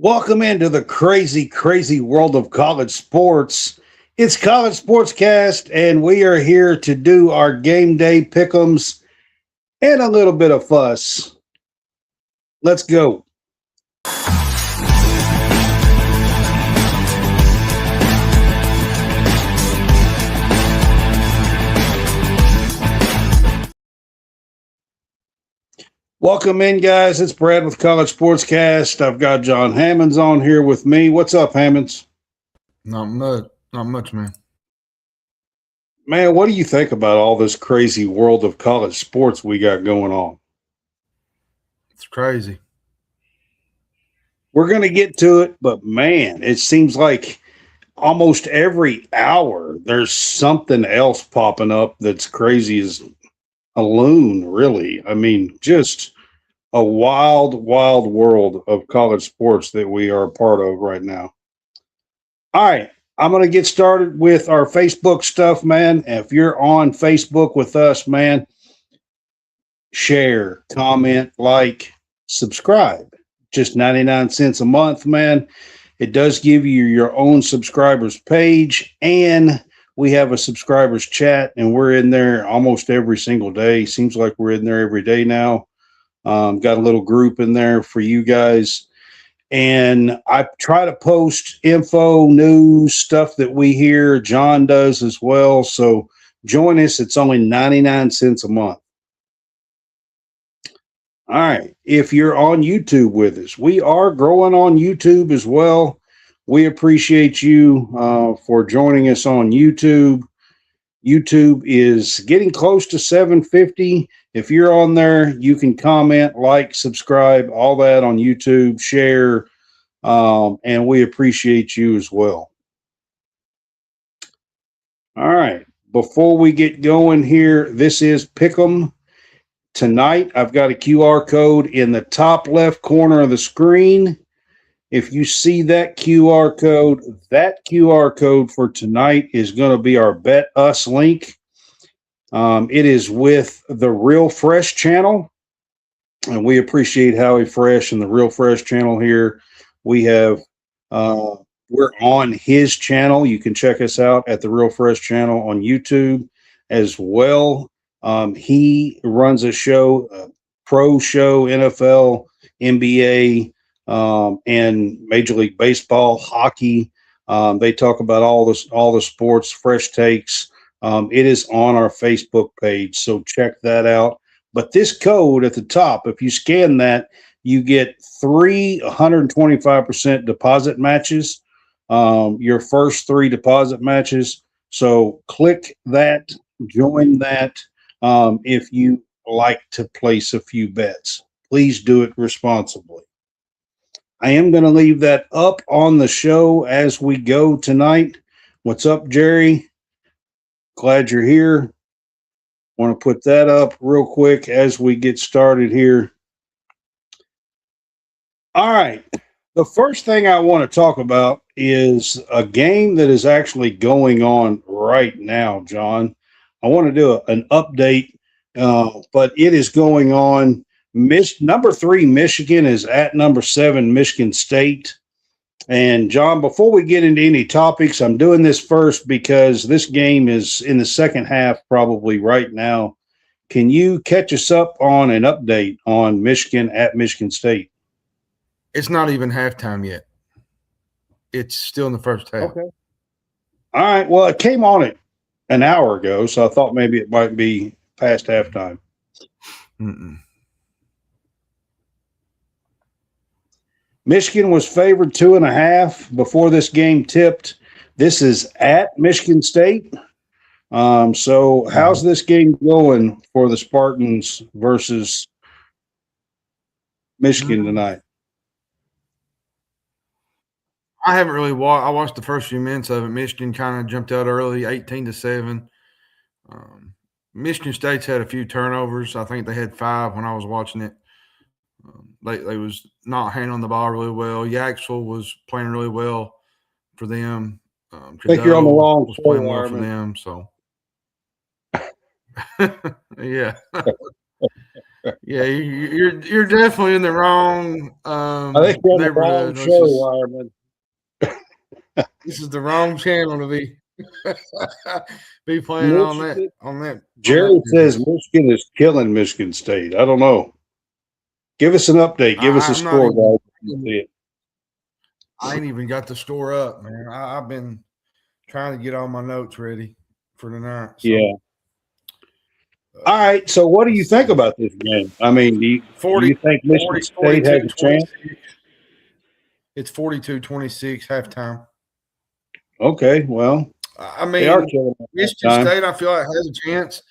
Welcome into the crazy, crazy world of college sports. It's College SportsCast, and we are here to do our game day pick'ems and a little bit of fuss. Let's go. Welcome in, guys. It's Brad with College SportsCast. I've got John Hammonds on here with me. What's up, Hammonds? Not much, man. Man, what do you think about all this crazy world of college sports we got going on? It's crazy. We're going to get to it, but man, it seems like almost every hour there's something else popping up that's crazy as a loon, really. I mean, just a wild, wild world of college sports that we are a part of right now. All right, I'm going to get started with our Facebook stuff, man. If you're on Facebook with us, man, share, comment, like, subscribe. Just 99 cents a month, man. It does give you your own subscribers page, and we have a subscribers chat, and we're in there almost every single day. Seems like we're in there every day now. Got a little group in there for you guys. And I try to post info, news, stuff that we hear. John does as well. So join us. It's only 99 cents a month. All right. If you're on YouTube with us, we are growing on YouTube as well. We appreciate you for joining us on YouTube. YouTube is getting close to 750. If you're on there, you can comment, like, subscribe, all that on YouTube, share, and we appreciate you as well. All right. Before we get going here, this is Pick'em. Tonight, I've got a QR code in the top left corner of the screen. If you see that QR code for tonight is going to be our Bet Us link. It is with the Real Fresh channel, and we appreciate Howie Fresh and the Real Fresh channel here. We have, we're on his channel. You can check us out at the Real Fresh channel on YouTube as well. He runs a show, pro show, NFL, NBA, and Major League Baseball, hockey. They talk about all the sports, fresh takes. It is on our Facebook page, so check that out. But this code at the top, if you scan that, you get 125% deposit matches, your first 3 deposit matches. So click that, join that if you like to place a few bets. Please do it responsibly. I am going to leave that up on the show as we go tonight. What's up, Jerry? Glad you're here. Want to put that up real quick as we get started here. All right. The first thing I want to talk about is a game that is actually going on right now, John. I want to do an update, but it is going on. Number 3, Michigan is at number 7, Michigan State. And John, before we get into any topics, I'm doing this first because this game is in the second half probably right now. Can you catch us up on an update on Michigan at Michigan State? It's not even halftime yet. It's still in the first half. Okay. All right. Well, it came on it an hour ago, so I thought maybe it might be past halftime. Michigan was favored 2.5 before this game tipped. This is at Michigan State. So how's this game going for the Spartans versus Michigan tonight? I haven't really watched. I watched the first few minutes of it. Michigan kind of jumped out early, 18-7. Michigan State's had a few turnovers. I think they had 5 when I was watching it. They was not handling the ball really well. Yaxel was playing really well for them. I think you're on the wrong was playing well for them. So, yeah. Yeah, you're definitely in the wrong I think you're on the wrong neighborhood. show, Ironman. This is the wrong channel to be be playing on that Michigan. on that on that Jerry says business. Michigan is killing Michigan State. I don't know. Give us an update. Give us a I'm not score, even. guys. I ain't even got the store up, man. I've been trying to get all my notes ready for tonight. So, Yeah. All right. So, what do you let's think see. about this game? I mean, do 40, you think Michigan 40, State has a 42, chance? 26. It's 42-26 halftime. Okay. Well, I they are mean, killing Michigan that time. State, I feel like has a chance.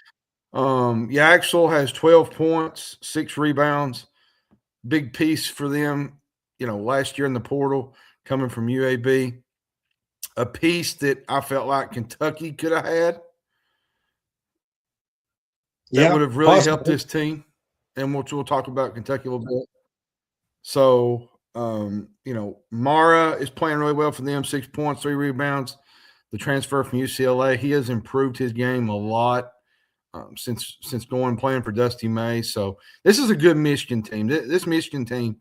Yaxel has 12 points, 6 rebounds. Big piece for them, last year in the portal coming from UAB. A piece that I felt like Kentucky could have had. That would have really helped this team. And we'll talk about Kentucky a little bit. So, Mara is playing really well for them, 6 points, 3 rebounds. The transfer from UCLA, he has improved his game a lot since going and playing for Dusty May. So this is a good Michigan team. This Michigan team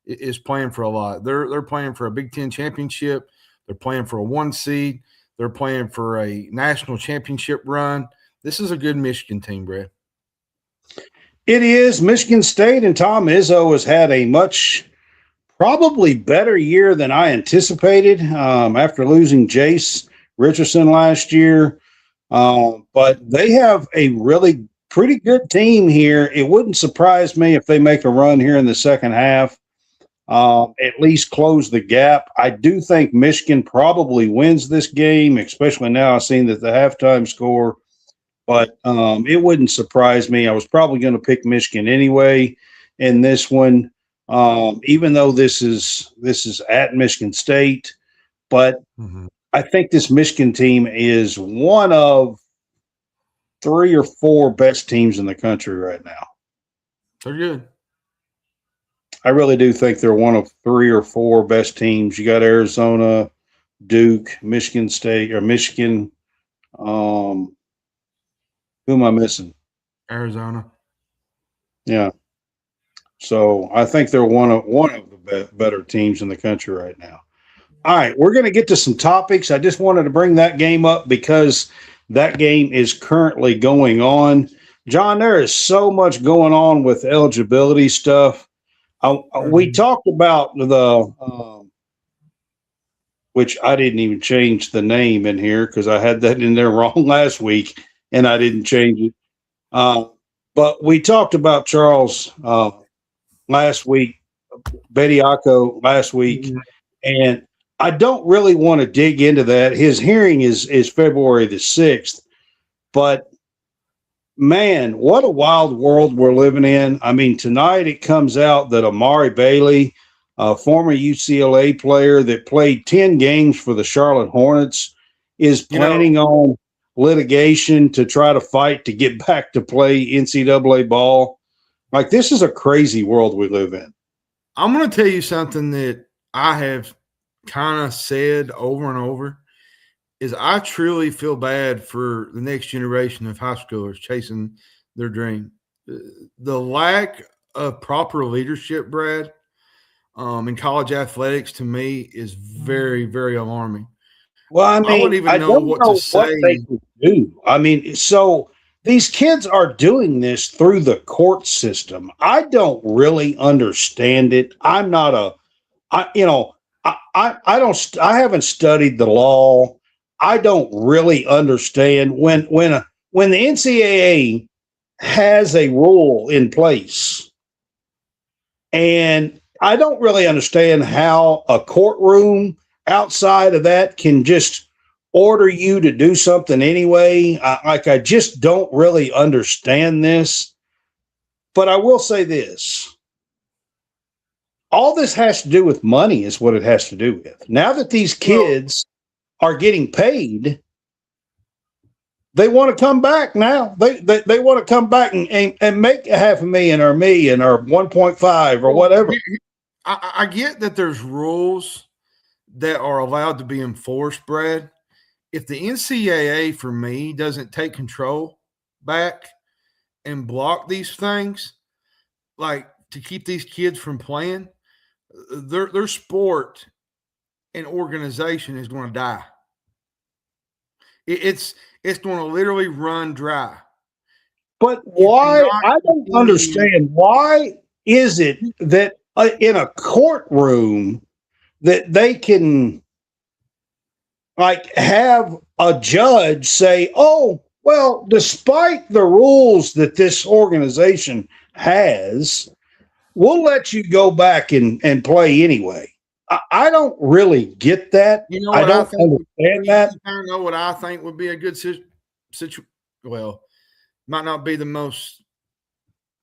is playing for a lot. They're playing for a Big Ten championship. They're playing for a 1 seed. They're playing for a national championship run. This is a good Michigan team, Brad. It is. Michigan State and Tom Izzo has had a much probably better year than I anticipated after losing Jace Richardson last year. But they have a really pretty good team here. It wouldn't surprise me if they make a run here in the second half, at least close the gap. I do think Michigan probably wins this game, especially now I've seen that the halftime score. But it wouldn't surprise me. I was probably going to pick Michigan anyway in this one, even though this is at Michigan State. But I think this Michigan team is one of 3 or 4 best teams in the country right now. They're good. I really do think they're one of 3 or 4 best teams. You got Arizona, Duke, Michigan State, or Michigan. Who am I missing? Arizona. Yeah. So I think they're one of the better teams in the country right now. All right, we're going to get to some topics. I just wanted to bring that game up because that game is currently going on. John, there is so much going on with eligibility stuff. We talked about the which I didn't even change the name in here because I had that in there wrong last week and I didn't change it. But we talked about Charles last week, Bediako last week, and I don't really want to dig into that. His hearing is February the 6th, but man, what a wild world we're living in. I mean, tonight it comes out that Amari Bailey, a former UCLA player that played 10 games for the Charlotte Hornets, is planning on litigation to try to fight to get back to play NCAA ball. Like, this is a crazy world we live in. I'm going to tell you something that I have kind of said over and over is I truly feel bad for the next generation of high schoolers chasing their dream. The lack of proper leadership, Brad, in college athletics to me is very, very alarming. Well, I mean, I wouldn't even know what to say. What they could do. I mean, so these kids are doing this through the court system. I don't really understand it. I'm not a, I don't, I haven't studied the law. I don't really understand when the NCAA has a rule in place, and I don't really understand how a courtroom outside of that can just order you to do something anyway. I just don't really understand this. But I will say this. All this has to do with money is what it has to do with. Now that these kids are getting paid, they want to come back now. They want to come back and make $500,000 or $1 million or 1.5 or whatever. I get that there's rules that are allowed to be enforced, Brad. If the NCAA, for me, doesn't take control back and block these things, like to keep these kids from playing, their sport and organization is going to die. It's going to literally run dry. But why? I don't understand. Why is it that in a courtroom that they can like have a judge say, "Oh, well, despite the rules that this organization has, we'll let you go back and play anyway." I don't really get that. You know I what don't understand that. You kind of know what I think would be a good situation. Well, might not be the most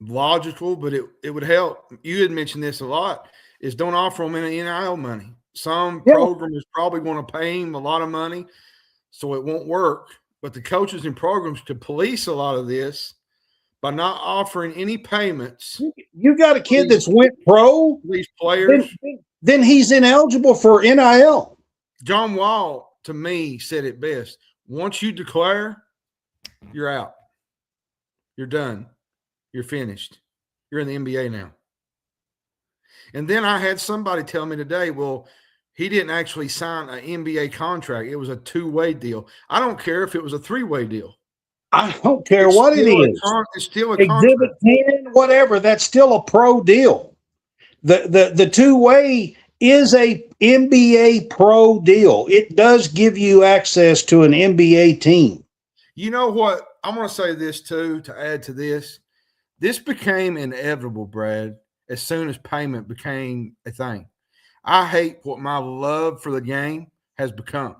logical, but it would help. You had mentioned this a lot, is don't offer them any NIL money. Some program is probably going to pay him a lot of money, so it won't work. But the coaches and programs could police a lot of this by not offering any payments. You got a kid that's went pro, these players. Then he's ineligible for NIL. John Wall, to me, said it best. Once you declare, you're out. You're done. You're finished. You're in the NBA now. And then I had somebody tell me today, well, he didn't actually sign an NBA contract. It was a two-way deal. I don't care if it was a three-way deal. I don't care what it is. It's still a Exhibit 10, whatever. That's still a pro deal. The two-way is a NBA pro deal. It does give you access to an NBA team. You know what? I'm going to say this too, to add to this. This became inevitable, Brad, as soon as payment became a thing. I hate what my love for the game has become.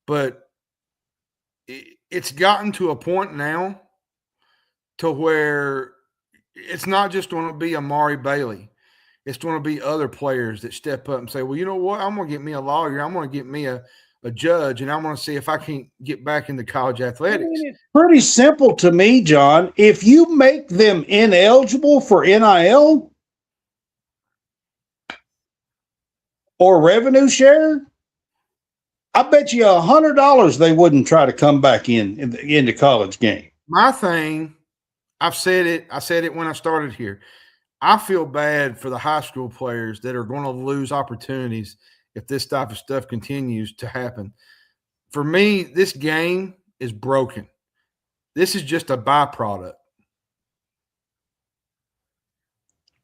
But it's gotten to a point now to where it's not just going to be Amari Bailey. It's going to be other players that step up and say, well, you know what? I'm going to get me a lawyer. I'm going to get me a judge, and I'm going to see if I can get back into college athletics. I mean, it's pretty simple to me, John. If you make them ineligible for NIL or revenue share, I bet you $100 they wouldn't try to come back in the college game. My thing, I've said it. I said it when I started here. I feel bad for the high school players that are going to lose opportunities if this type of stuff continues to happen. For me, this game is broken. This is just a byproduct.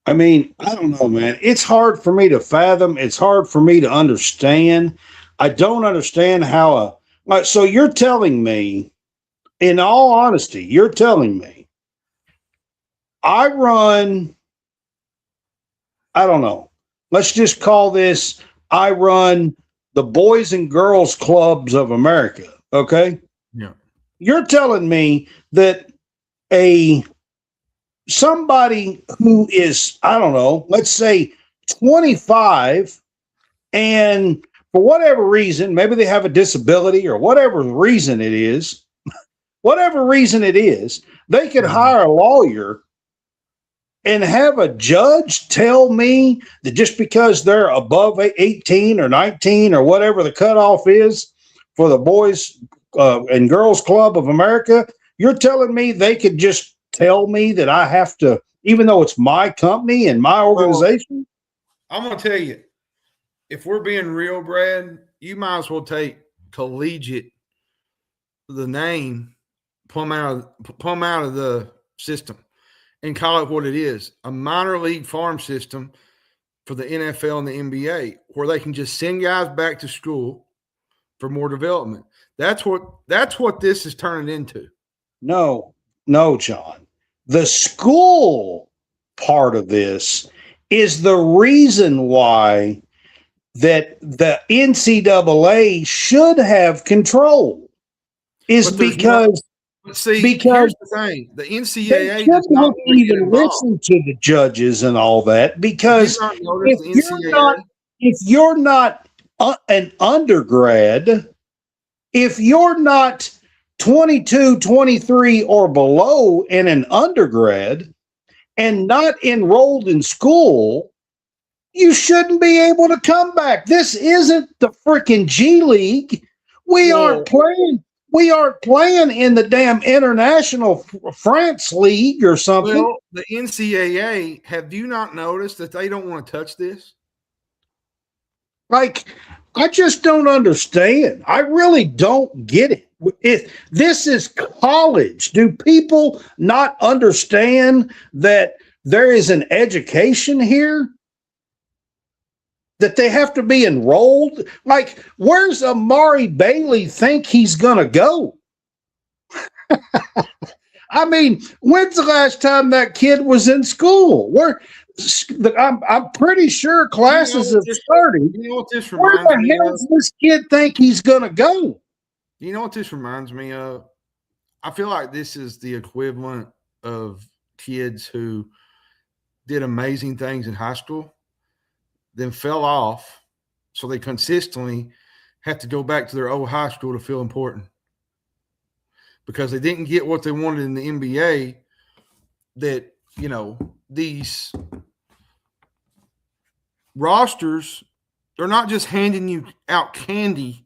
I mean, I don't know, man. It's hard for me to fathom. It's hard for me to understand. I don't understand how so you're telling me, in all honesty, you're telling me I don't know. Let's just call this, I run the Boys and Girls Clubs of America. Okay. Yeah. You're telling me that somebody who is, I don't know, let's say 25, and for whatever reason, maybe they have a disability or whatever reason it is, they could hire a lawyer and have a judge tell me that just because they're above 18 or 19 or whatever the cutoff is for the Boys and Girls Club of America, you're telling me they could just tell me that I have to, even though it's my company and my organization? Well, I'm going to tell you, if we're being real, Brad, you might as well take collegiate, the name, pull them out of the system and call it what it is, a minor league farm system for the NFL and the NBA, where they can just send guys back to school for more development. That's what this is turning into. No, John. The school part of this is the reason why that the NCAA should have control. Here's the thing: the NCAA does not even listen to the judges and all that, because if you're not an undergrad, if you're not 22, 23 or below in an undergrad and not enrolled in school, you shouldn't be able to come back. This isn't the freaking G League. We aren't playing. We aren't playing in the damn international France league or something. Well, the NCAA, have you not noticed that they don't want to touch this? Like, I just don't understand. I really don't get it. This is college. Do people not understand that there is an education here? That they have to be enrolled? Like, where's Amari Bailey think he's going to go? I mean, when's the last time that kid was in school? I'm pretty sure classes have started. You know what this Where reminds the me hell of? does this kid think he's going to go? You know what this reminds me of? I feel like this is the equivalent of kids who did amazing things in high school, then fell off, so they consistently have to go back to their old high school to feel important because they didn't get what they wanted in the NBA. That, you know, these rosters, they're not just handing you out candy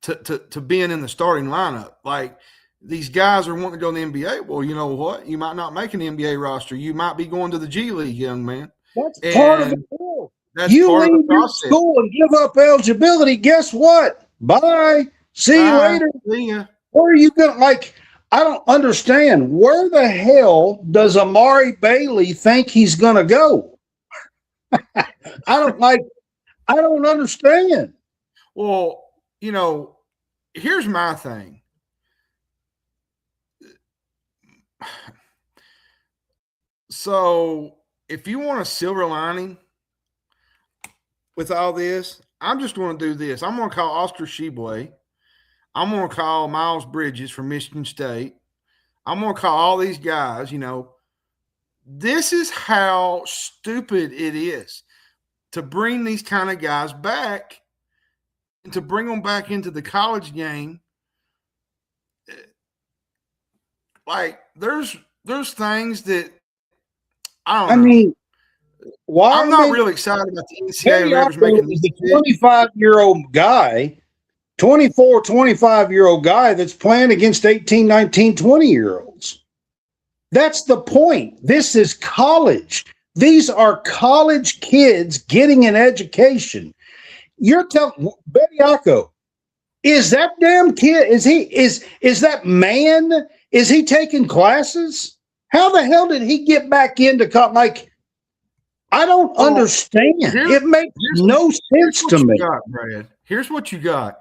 to being in the starting lineup. Like, these guys are wanting to go in the NBA. Well, you know what? You might not make an NBA roster. You might be going to the G League, young man. That's part of the deal. That's You part of leave the your process. school and give up eligibility. Guess what? Bye. See you later. See ya. Where are you going? Like, I don't understand. Where the hell does Amari Bailey think he's going to go? I don't understand. Well, you know, here's my thing. So, if you want a silver lining with all this, I'm just going to do this. I'm going to call Oscar Sheboy. I'm going to call Miles Bridges from Michigan State. I'm going to call all these guys. You know, this is how stupid it is to bring these kind of guys back and to bring them back into the college game. Like, there's things that I don't know. I mean, why? I'm not really excited about the NCAA Harry making is this the 25-year-old guy, 24, 25-year-old guy that's playing against 18, 19, 20-year-olds. That's the point. This is college. These are college kids getting an education. You're telling Bediako, is that damn kid, is that man, is he taking classes? How the hell did he get back into like, I don't understand. It makes no sense to me. Brad. Here's what you got.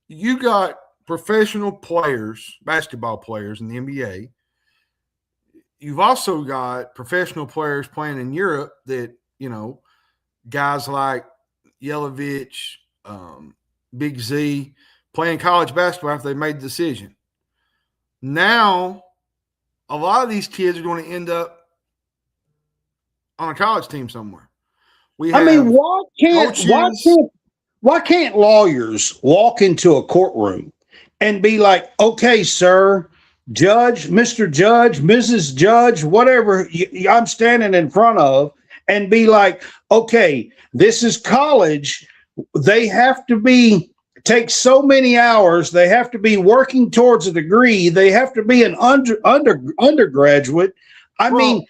You got professional players, basketball players in the NBA. You've also got professional players playing in Europe that, you know, guys like Yelovich, Big Z, playing college basketball after they made the decision. Now, a lot of these kids are going to end up on a college team somewhere. Why can't lawyers walk into a courtroom and be like, okay, sir, judge, Mr. Judge, Mrs. Judge, whatever I'm standing in front of, and be like, okay, this is college. They have to take so many hours. They have to be working towards a degree. They have to be an undergraduate. I mean,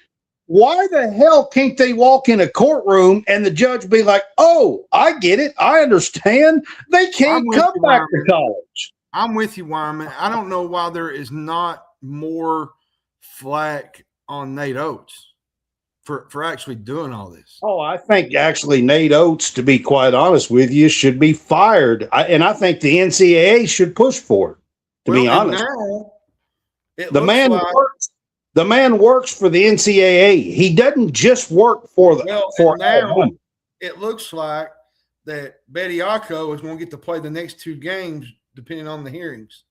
why the hell can't they walk in a courtroom and the judge be like, oh, I get it. I understand. They can't come back to college. I'm with you, Wyman. I don't know why there is not more flack on Nate Oates for actually doing all this. Oh, I think actually Nate Oates, to be quite honest with you, should be fired. And I think the NCAA should push for it, to be honest. The man works for the NCAA. He doesn't just work for the it looks like that Bediako is going to get to play the next two games depending on the hearings.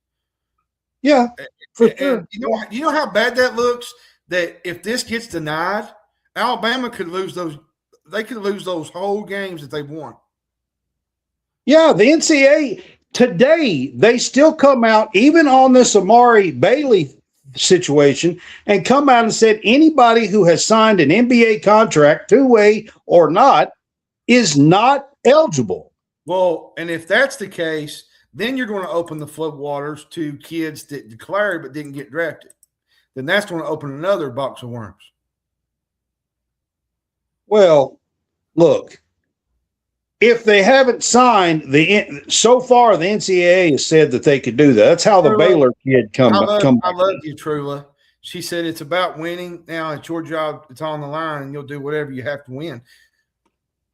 Yeah, for sure. You know how bad that looks? That if this gets denied, Alabama could lose those. They could lose those whole games that they've won. Yeah, the NCAA today, they still come out, even on this Amari Bailey situation, and come out and said anybody who has signed an NBA contract, two-way or not, is not eligible. Well, and if that's the case, Then you're going to open the floodwaters to kids that declared but didn't get drafted. Then that's going to open another box of worms. Well, look, if they haven't signed so far, the NCAA has said that they could do that. That's how the Trula, Baylor kid come I back. love you, Trula. She said it's about winning. Now it's your job. It's on the line, and you'll do whatever you have to win.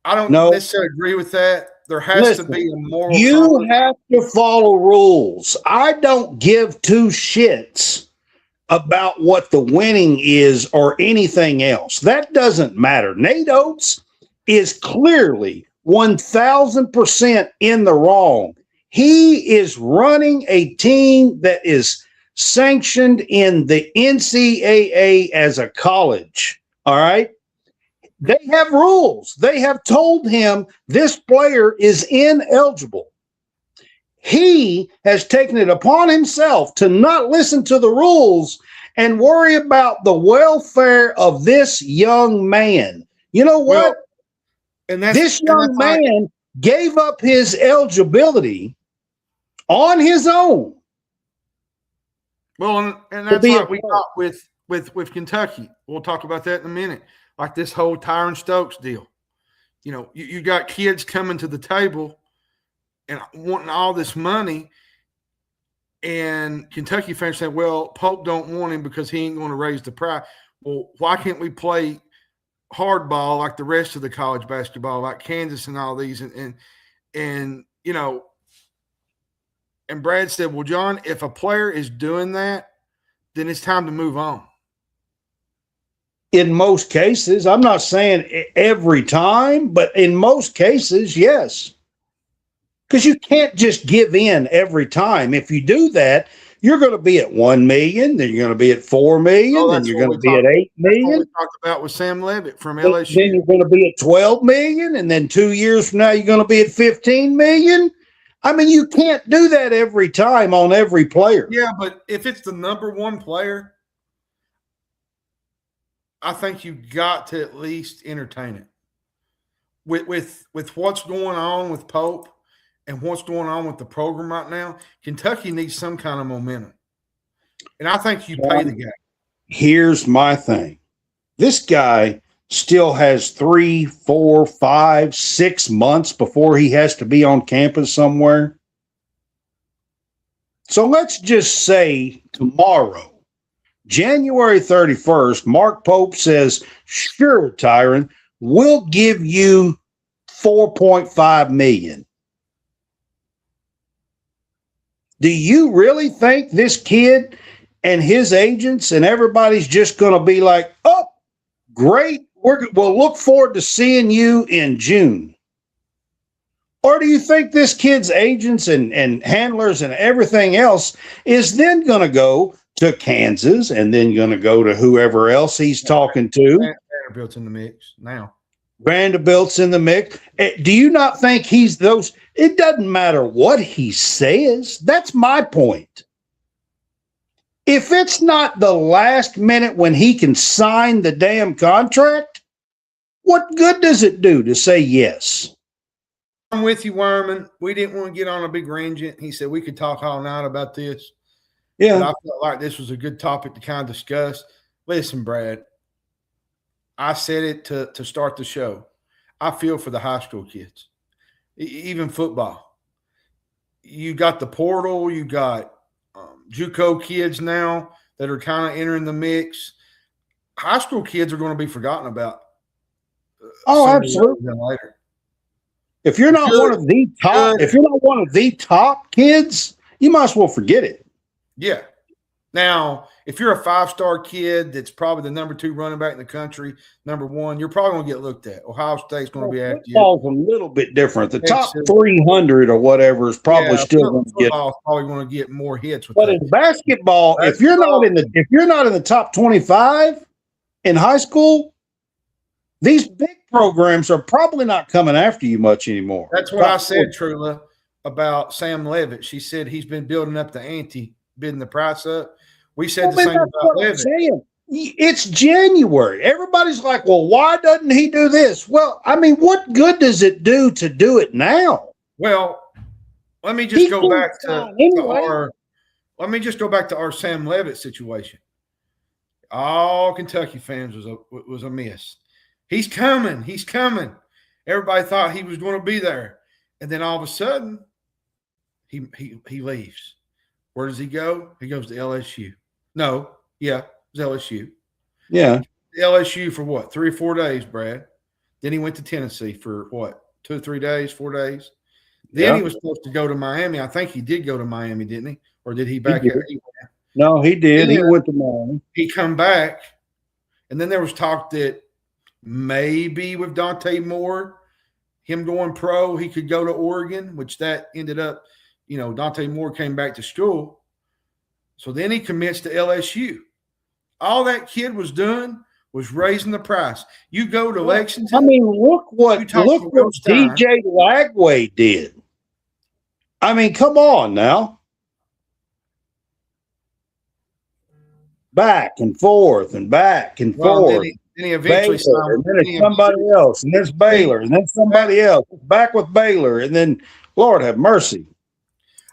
I don't necessarily agree with that. There has to be a moral. You have to follow rules. I don't give two shits about what the winning is or anything else. That doesn't matter. Nate Oates is clearly 1,000% in the wrong. He is running a team that is sanctioned in the NCAA as a college. All right. They have rules. They have told him this player is ineligible. He has taken it upon himself to not listen to the rules and worry about the welfare of this young man. You know what? This young man gave up his eligibility on his own. Well, and that's like we got with Kentucky. We'll talk about that in a minute. Like this whole Tyron Stokes deal. You know, you got kids coming to the table and wanting all this money, and Kentucky fans say, well, Pope don't want him because he ain't going to raise the price. Well, why can't we play hardball like the rest of the college basketball, like Kansas and all these? And you know, and Brad said, well, John, if a player is doing that, then it's time to move on. In most cases, I'm not saying every time, but in most cases, yes. Because you can't just give in every time. If you do that, you're going to be at 1 million, then you're going to be at 4 million, then you're going to be at 8 million. That's what we talked about with Sam Levitt from LSU. Then you're going to be at 12 million, and then 2 years from now, you're going to be at 15 million. I mean, you can't do that every time on every player. Yeah, but if it's the number one player, I think you got to at least entertain it. With what's going on with Pope and what's going on with the program right now, Kentucky needs some kind of momentum. And I think you pay the guy. Here's my thing. This guy still has 3, 4, 5, 6 months before he has to be on campus somewhere. So let's just say tomorrow, January 31st, Mark Pope says, sure, Tyron, we'll give you $4.5 million. Do you really think this kid and his agents and everybody's just going to be like, oh, great, we'll look forward to seeing you in June? Or do you think this kid's agents and handlers and everything else is then going to go to Kansas and then going to go to whoever else he's talking to? Vanderbilt's in the mix now. Vanderbilt's in the mix. Do you not think he's those? It doesn't matter what he says. That's my point. If it's not the last minute when he can sign the damn contract, what good does it do to say yes? I'm with you, Werman. We didn't want to get on a big rangent. He said we could talk all night about this. Yeah. But I felt like this was a good topic to kind of discuss. Listen, Brad, I said it to start the show. I feel for the high school kids, even football. You got the portal. You got JUCO kids now that are kind of entering the mix. High school kids are going to be forgotten about. Oh, absolutely. Later. If you're not one of the top, if you're not one of the top kids, you might as well forget it. Yeah. Now, if you're a 5-star kid that's probably the number 2 running back in the country, number 1, you're probably going to get looked at. Ohio State's going to be after you. Football's a little bit different. The top 300 or whatever is probably still going to get. Probably going to get more hits. But in basketball, if you're not in the top 25 in high school, these big programs are probably not coming after you much anymore. That's what I said, Trula, about Sam Levitt. She said he's been building up the ante, bidding the price up. We said the same about Levitt. It's January. Everybody's like, well, why doesn't he do this? Well, I mean, what good does it do to do it now? Well, let me just go back anyway. let me just go back to our Sam Levitt situation. All Kentucky fans was a miss. He's coming. He's coming. Everybody thought he was going to be there. And then all of a sudden, he leaves. Where does he go? He goes to LSU. No, yeah, it was LSU. Yeah. LSU for what? 3 or 4 days, Brad. Then he went to Tennessee for what? 2 or 3 days, 4 days. Then he was supposed to go to Miami. I think he did go to Miami, didn't he? Or did he back out? No, he did. He went to Miami. He come back, and then there was talk that maybe with Dante Moore, him going pro, he could go to Oregon, which that ended up, Dante Moore came back to school. So then he commits to LSU. All that kid was doing was raising the price. You go to Lexington. I mean, look what DJ Lagway did. I mean, come on now. Back and forth and back and forth. Then he eventually Baylor, and then it's somebody else, and there's Baylor, and then somebody else. Back with Baylor, and then Lord have mercy.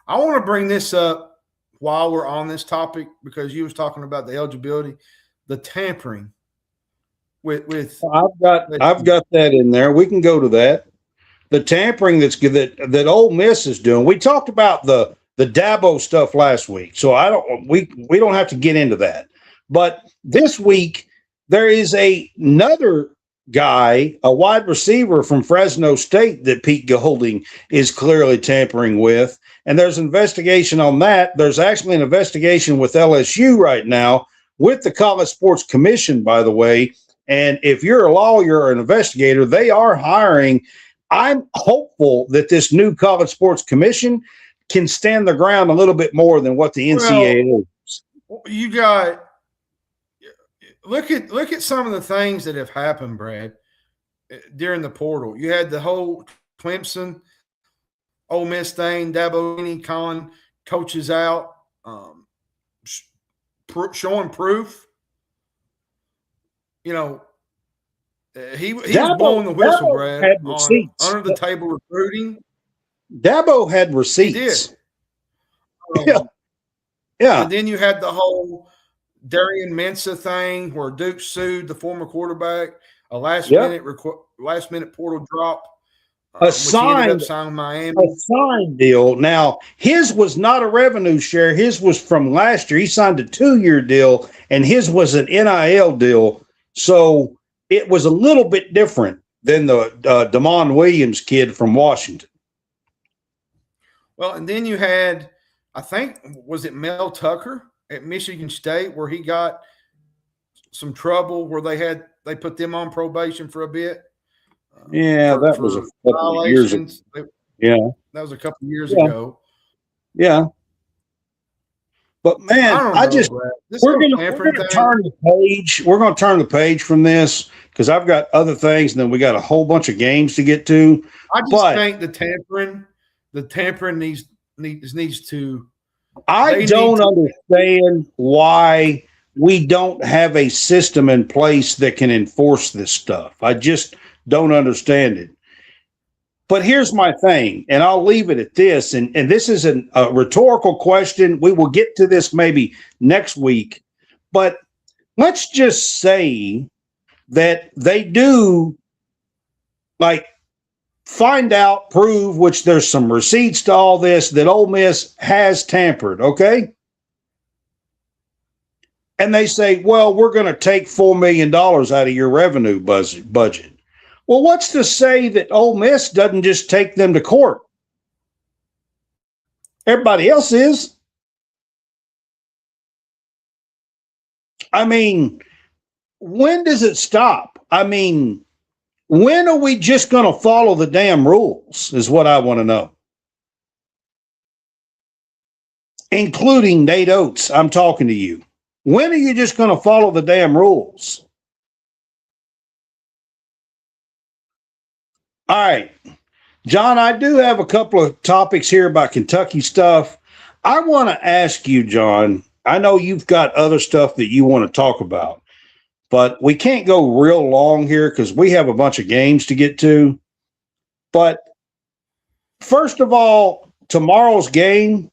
I want to bring this up while we're on this topic because you was talking about the eligibility, the tampering with I've got that in there. We can go to that. The tampering that Ole Miss is doing. We talked about the Dabo stuff last week, so we don't have to get into that. But this week there is another guy, a wide receiver from Fresno State that Pete Golding is clearly tampering with, and there's investigation on that. There's actually an investigation with LSU right now with the College Sports Commission, by the way. And if you're a lawyer or an investigator, they are hiring. I'm hopeful that this new College Sports Commission can stand the ground a little bit more than what the NCAA is. You got look at some of the things that have happened, Brad, during the portal. You had the whole Clemson, Ole Miss thing, Dabo calling coaches out, showing proof. He was blowing the whistle, Brad, on under the table recruiting. Dabo had receipts. He did. Yeah. And then you had the whole Darian Mensah thing where Duke sued the former quarterback, a last minute portal drop. A signed deal. Now, his was not a revenue share. His was from last year. He signed a 2-year deal, and his was an NIL deal. So it was a little bit different than the Damon Williams kid from Washington. Well, and then you had, I think, was it Mel Tucker at Michigan State where he got some trouble where they put them on probation for a bit? Yeah, that was a couple of years ago. Yeah. That was a couple of years ago. Yeah. But man, we're going to turn the page. We're going to turn the page from this because I've got other things, and then we got a whole bunch of games to get to. I just think the tampering needs to. I don't understand why we don't have a system in place that can enforce this stuff. I just don't understand it. But here's my thing, and I'll leave it at this, and this is a rhetorical question. We will get to this maybe next week, but let's just say that they do, find out, prove, which there's some receipts to all this, that Ole Miss has tampered, okay? And they say, well, we're going to take $4 million out of your revenue budget. Well, what's to say that Ole Miss doesn't just take them to court? Everybody else is. I mean, when does it stop? I mean, when are we just going to follow the damn rules is what I want to know. Including Nate Oates, I'm talking to you. When are you just going to follow the damn rules? All right, John, I do have a couple of topics here about Kentucky stuff. I want to ask you, John, I know you've got other stuff that you want to talk about, but we can't go real long here because we have a bunch of games to get to. But first of all, tomorrow's game,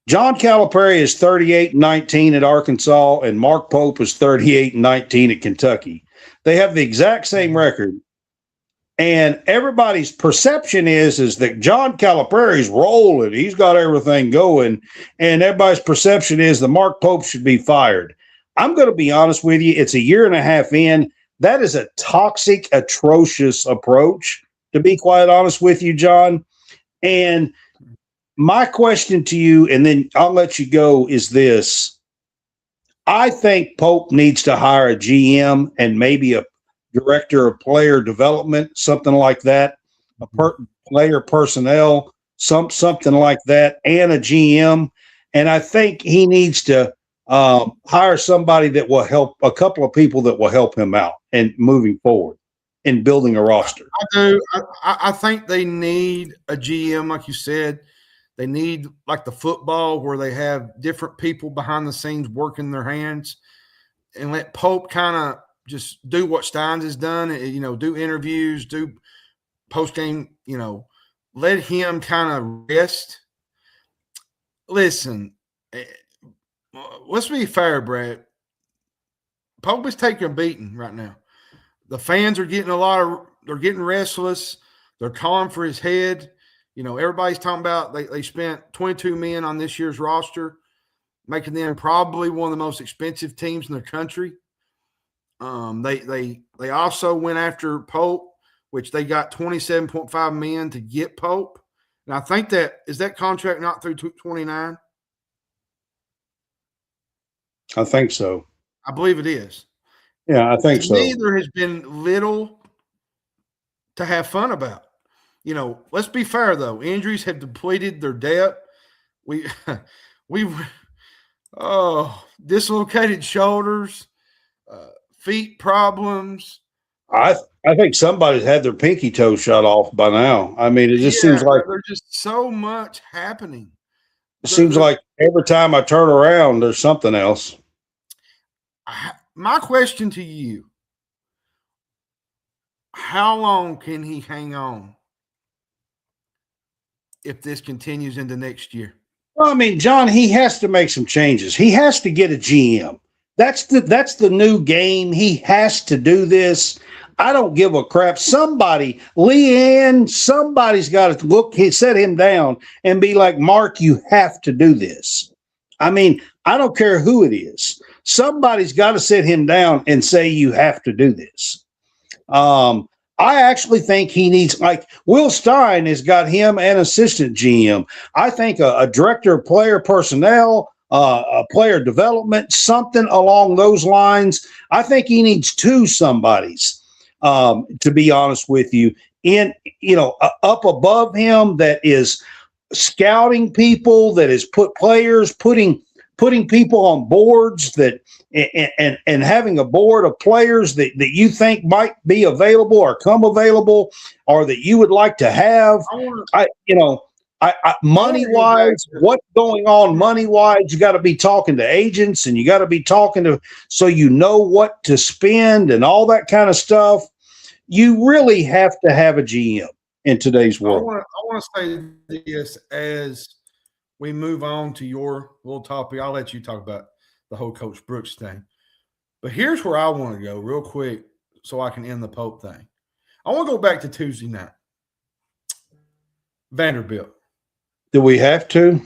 John Calipari is 38-19 at Arkansas, and Mark Pope is 38-19 at Kentucky. They have the exact same record. And everybody's perception is that John Calipari's rolling. He's got everything going. And everybody's perception is that Mark Pope should be fired. I'm going to be honest with you. It's a year and a half in. That is a toxic, atrocious approach, to be quite honest with you, John. And my question to you, and then I'll let you go, is this. I think Pope needs to hire a GM and maybe a director of player development, something like that, player personnel, something like that, and a GM. And I think he needs to hire somebody that will help, a couple of people that will help him out and moving forward in building a roster. I do. I think they need a GM, like you said. They need like the football where they have different people behind the scenes working their hands, and let Pope kind of just do what Steins has done, do interviews, do post-game, let him kind of rest. Listen, let's be fair, Brad. Pope is taking a beating right now. The fans are getting they're getting restless. They're calling for his head. Everybody's talking about they spent 22 million on this year's roster, making them probably one of the most expensive teams in the country. They also went after Pope, which they got 27.5 million to get Pope. And I think that contract not through 29? I think so. I believe it is. Yeah, I think so. To me, there has been little to have fun about. Let's be fair though. Injuries have depleted their depth. We dislocated shoulders, feet problems. I think somebody's had their pinky toe shut off by now. I mean, it just seems like there's just so much happening. It seems like every time I turn around, there's something else. My question to you, how long can he hang on if this continues into next year? Well, I mean, John, he has to make some changes. He has to get a GM. That's the new game. He has to do this. I don't give a crap. Somebody's got to set him down and be like, Mark, you have to do this. I mean, I don't care who it is. Somebody's got to sit him down and say, you have to do this. I actually think he needs, like Will Stein has got him an assistant GM. I think a director of player personnel, a player development, something along those lines. I think he needs two somebodies, to be honest with you, up above him that is scouting people, that is putting people on boards that and having a board of players that you think might be available or come available or that you would like to have. Money wise, what's going on money wise, you got to be talking to agents and you got to be talking to, so you know what to spend and all that kind of stuff. You really have to have a GM in today's world. I want to say this as we move on to your little topic. I'll let you talk about the whole Coach Brooks thing. But here's where I want to go real quick so I can end the Pope thing. I want to go back to Tuesday night. Vanderbilt. Do we have to?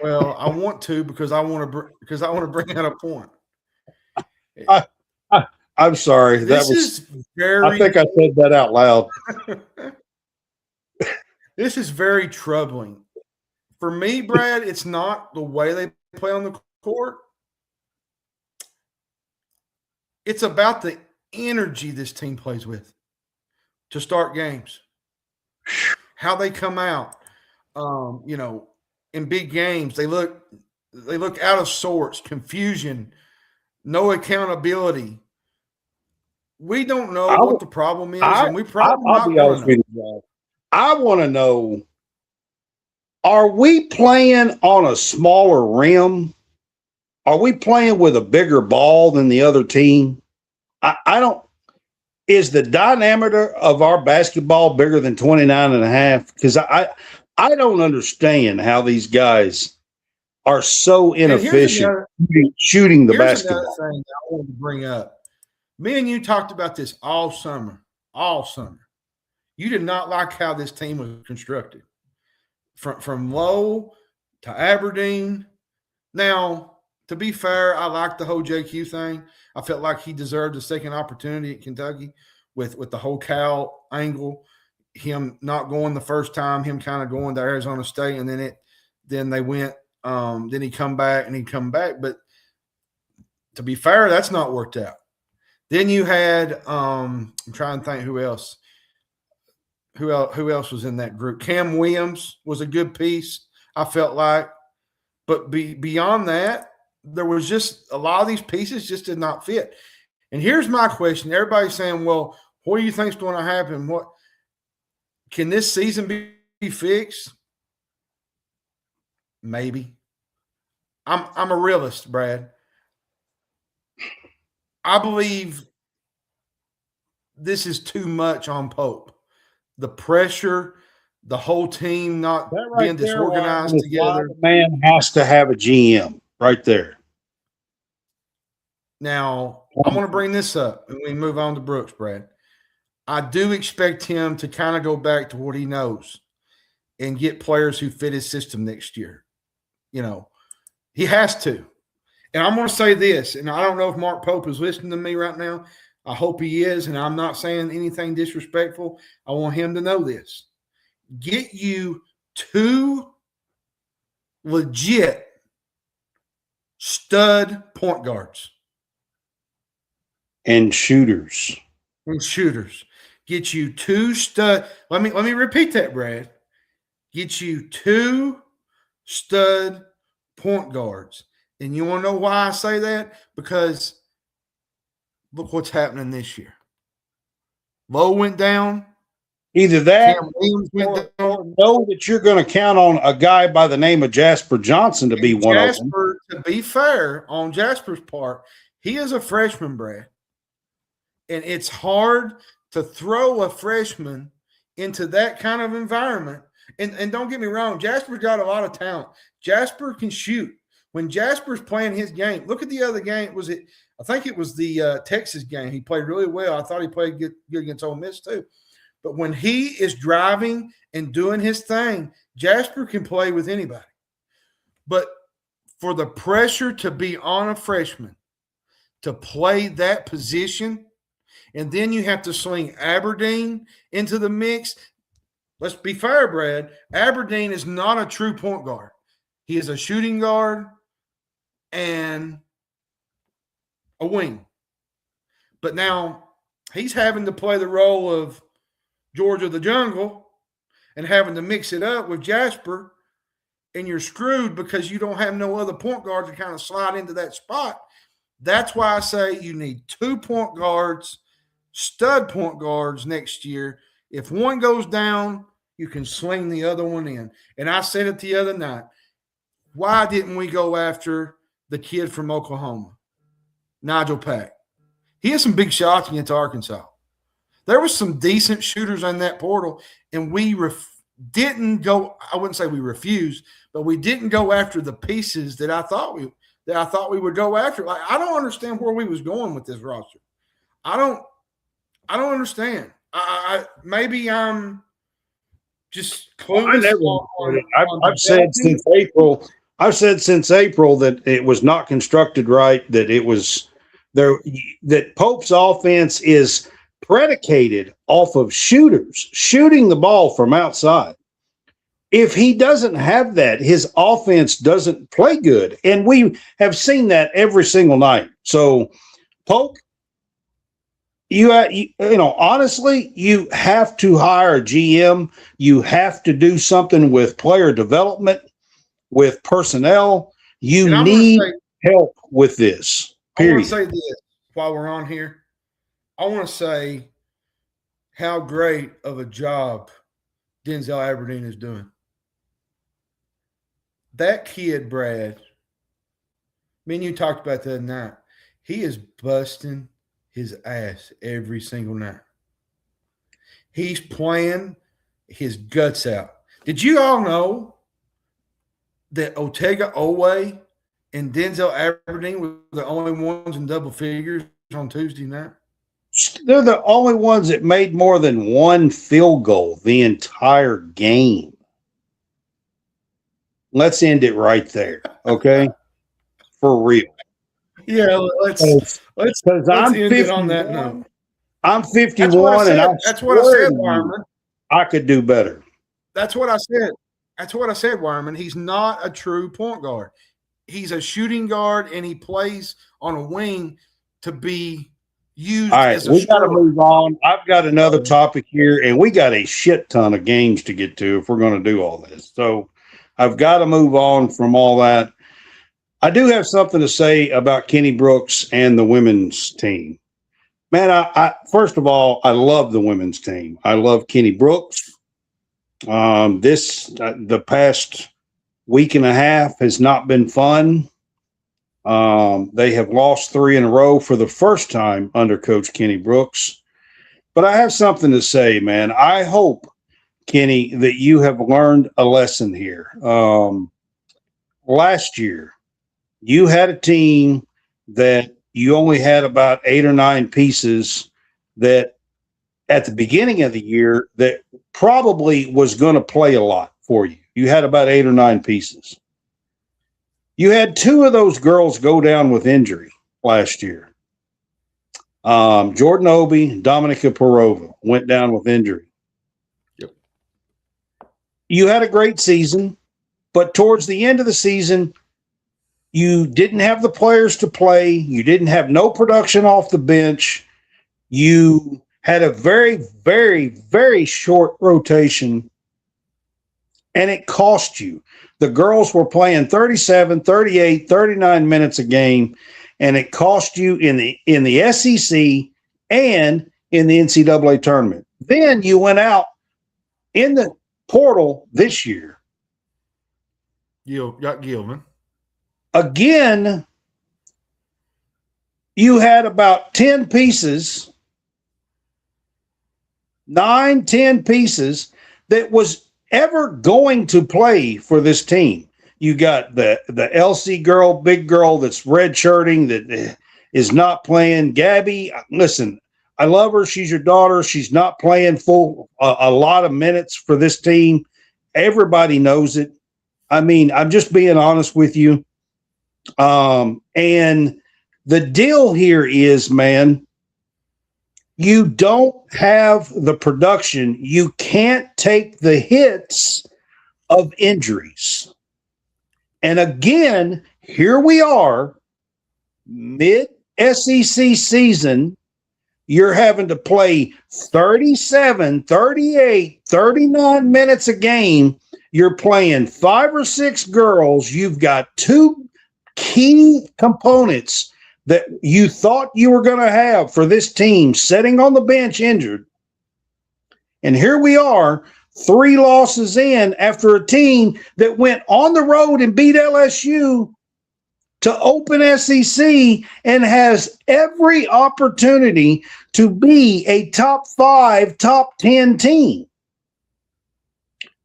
I want to because I want to bring out a point. I'm sorry. I think I said that out loud. This is very troubling. For me, Brad, it's not the way they play on the court. It's about the energy this team plays with to start games. How they come out, in big games. They look out of sorts, confusion, no accountability. We don't know what the problem is, and we probably not going to know. I want to know, are we playing on a smaller rim? Are we playing with a bigger ball than the other team? I don't is the diameter of our basketball bigger than 29 and a half? Because I don't understand how these guys are so inefficient shooting the Here's another basketball. thing that I wanted to bring up. Me and you talked about this all summer. All summer. You did not like how this team was constructed. From Lowe to Aberdeen. Now, to be fair, I liked the whole JQ thing. I felt like he deserved a second opportunity at Kentucky with the whole Cal angle. Him not going the first time, him kind of going to Arizona State, and then they went. Then he come back. But to be fair, that's not worked out. Then you had I'm trying to think who else. Who else was in that group? Cam Williams was a good piece, I felt like. But beyond that, there was just a lot of these pieces just did not fit. And here's my question. Everybody's saying, well, what do you think is going to happen? What can this season be fixed? Maybe. I'm a realist, Brad. I believe this is too much on Pope. The pressure, the whole team not being disorganized together. The man has to have a GM right there. Now, I want to bring this up and we move on to Brooks, Brad. I do expect him to kind of go back to what he knows and get players who fit his system next year. You know, he has to. And I'm going to say this, and I don't know if Mark Pope is listening to me right now. I hope he is, and I'm not saying anything disrespectful. I want him to know this. Get you 2 legit stud point guards. And shooters. Get you 2 stud. Let me repeat that, Brad. Get you 2 stud point guards. And you want to know why I say that? Because look what's happening this year. Lowe went down. Either that Cam Williams went down. or know that you're going to count on a guy by the name of Jasper Johnson to be one of them. To be fair, on Jasper's part, he is a freshman, Brad. And it's hard to throw a freshman into that kind of environment. And don't get me wrong, Jasper's got a lot of talent. Jasper can shoot. When Jasper's playing his game, look at the other game. I think it was the Texas game. He played really well. I thought he played good against Ole Miss too. But when he is driving and doing his thing, Jasper can play with anybody. But for the pressure to be on a freshman to play that position, and then you have to sling Aberdeen into the mix. Let's be fair, Brad. Aberdeen is not a true point guard. He is a shooting guard and a wing. But now he's having to play the role of George of the Jungle and having to mix it up with Jasper, and you're screwed because you don't have no other point guard to kind of slide into that spot. That's why I say you need 2 point guards, stud point guards next year. If one goes down, you can sling the other one in. And I said it the other night. Why didn't we go after the kid from Oklahoma, Nigel Pack? He had some big shots against Arkansas. There were some decent shooters in that portal, and we didn't go. I wouldn't say we refused, but we didn't go after the pieces that I thought we would go after. Like, I don't understand where we was going with this roster. I don't understand. Maybe I'm just clueless. I've said since April. I've said since April that it was not constructed right. That it was there. That Pope's offense is predicated off of shooters shooting the ball from outside. If he doesn't have that, his offense doesn't play good, and we have seen that every single night. So, Pope, you know, honestly, you have to hire a GM. You have to do something with player development, with personnel. You need help with this. Period. I want to say this while we're on here. I want to say how great of a job Denzel Aberdeen is doing. That kid, Brad, me and you talked about the other night. He is busting his ass every single night. He's playing his guts out. Did you all know that Otega Oweh and Denzel Aberdeen were the only ones in double figures on Tuesday night? They're the only ones that made more than one field goal the entire game. Let's end it right there, okay? For real. Yeah, let's I'm end it on that note. I'm 51, that's what I said, Wireman. I could do better. That's what I said. That's what I said, Wireman. He's not a true point guard. He's a shooting guard, and he plays on a wing to be used as a we got to move on. I've got another topic here, and we got a shit ton of games to get to if we're going to do all this. So I've got to move on from all that. I do have something to say about Kenny Brooks and the women's team. Man, I first of all, I love the women's team. I love Kenny Brooks. The past week and a half has not been fun. They have lost 3 in a row for the first time under Coach Kenny Brooks. But I have something to say, man. I hope, Kenny, that you have learned a lesson here. Last year, you had a team that you only had about 8 or 9 pieces that at the beginning of the year that probably was going to play a lot for you. You had about 8 or 9 pieces. You had 2 of those girls go down with injury last year. Jordan Obi and Dominika Perova went down with injury. Yep. You had a great season, but towards the end of the season, you didn't have the players to play. You didn't have no production off the bench. You had a very, very, very short rotation, and it cost you. The girls were playing 37, 38, 39 minutes a game, and it cost you in the SEC and in the NCAA tournament. Then you went out in the portal this year. Got Gilman. Again, you had about 10 pieces, 9, 10 pieces that was ever going to play for this team. You got the LC girl, big girl that's redshirting that is not playing. Gabby, listen, I love her. She's your daughter. She's not playing a lot of minutes for this team. Everybody knows it. I mean, I'm just being honest with you. And the deal here is, man, you don't have the production. You can't take the hits of injuries. And again, here we are, mid-SEC season. You're having to play 37, 38, 39 minutes a game. You're playing 5 or 6 girls. You've got 2 key components that you thought you were going to have for this team sitting on the bench injured. And here we are, 3 losses in after a team that went on the road and beat LSU to open SEC and has every opportunity to be a top 5, top 10 team.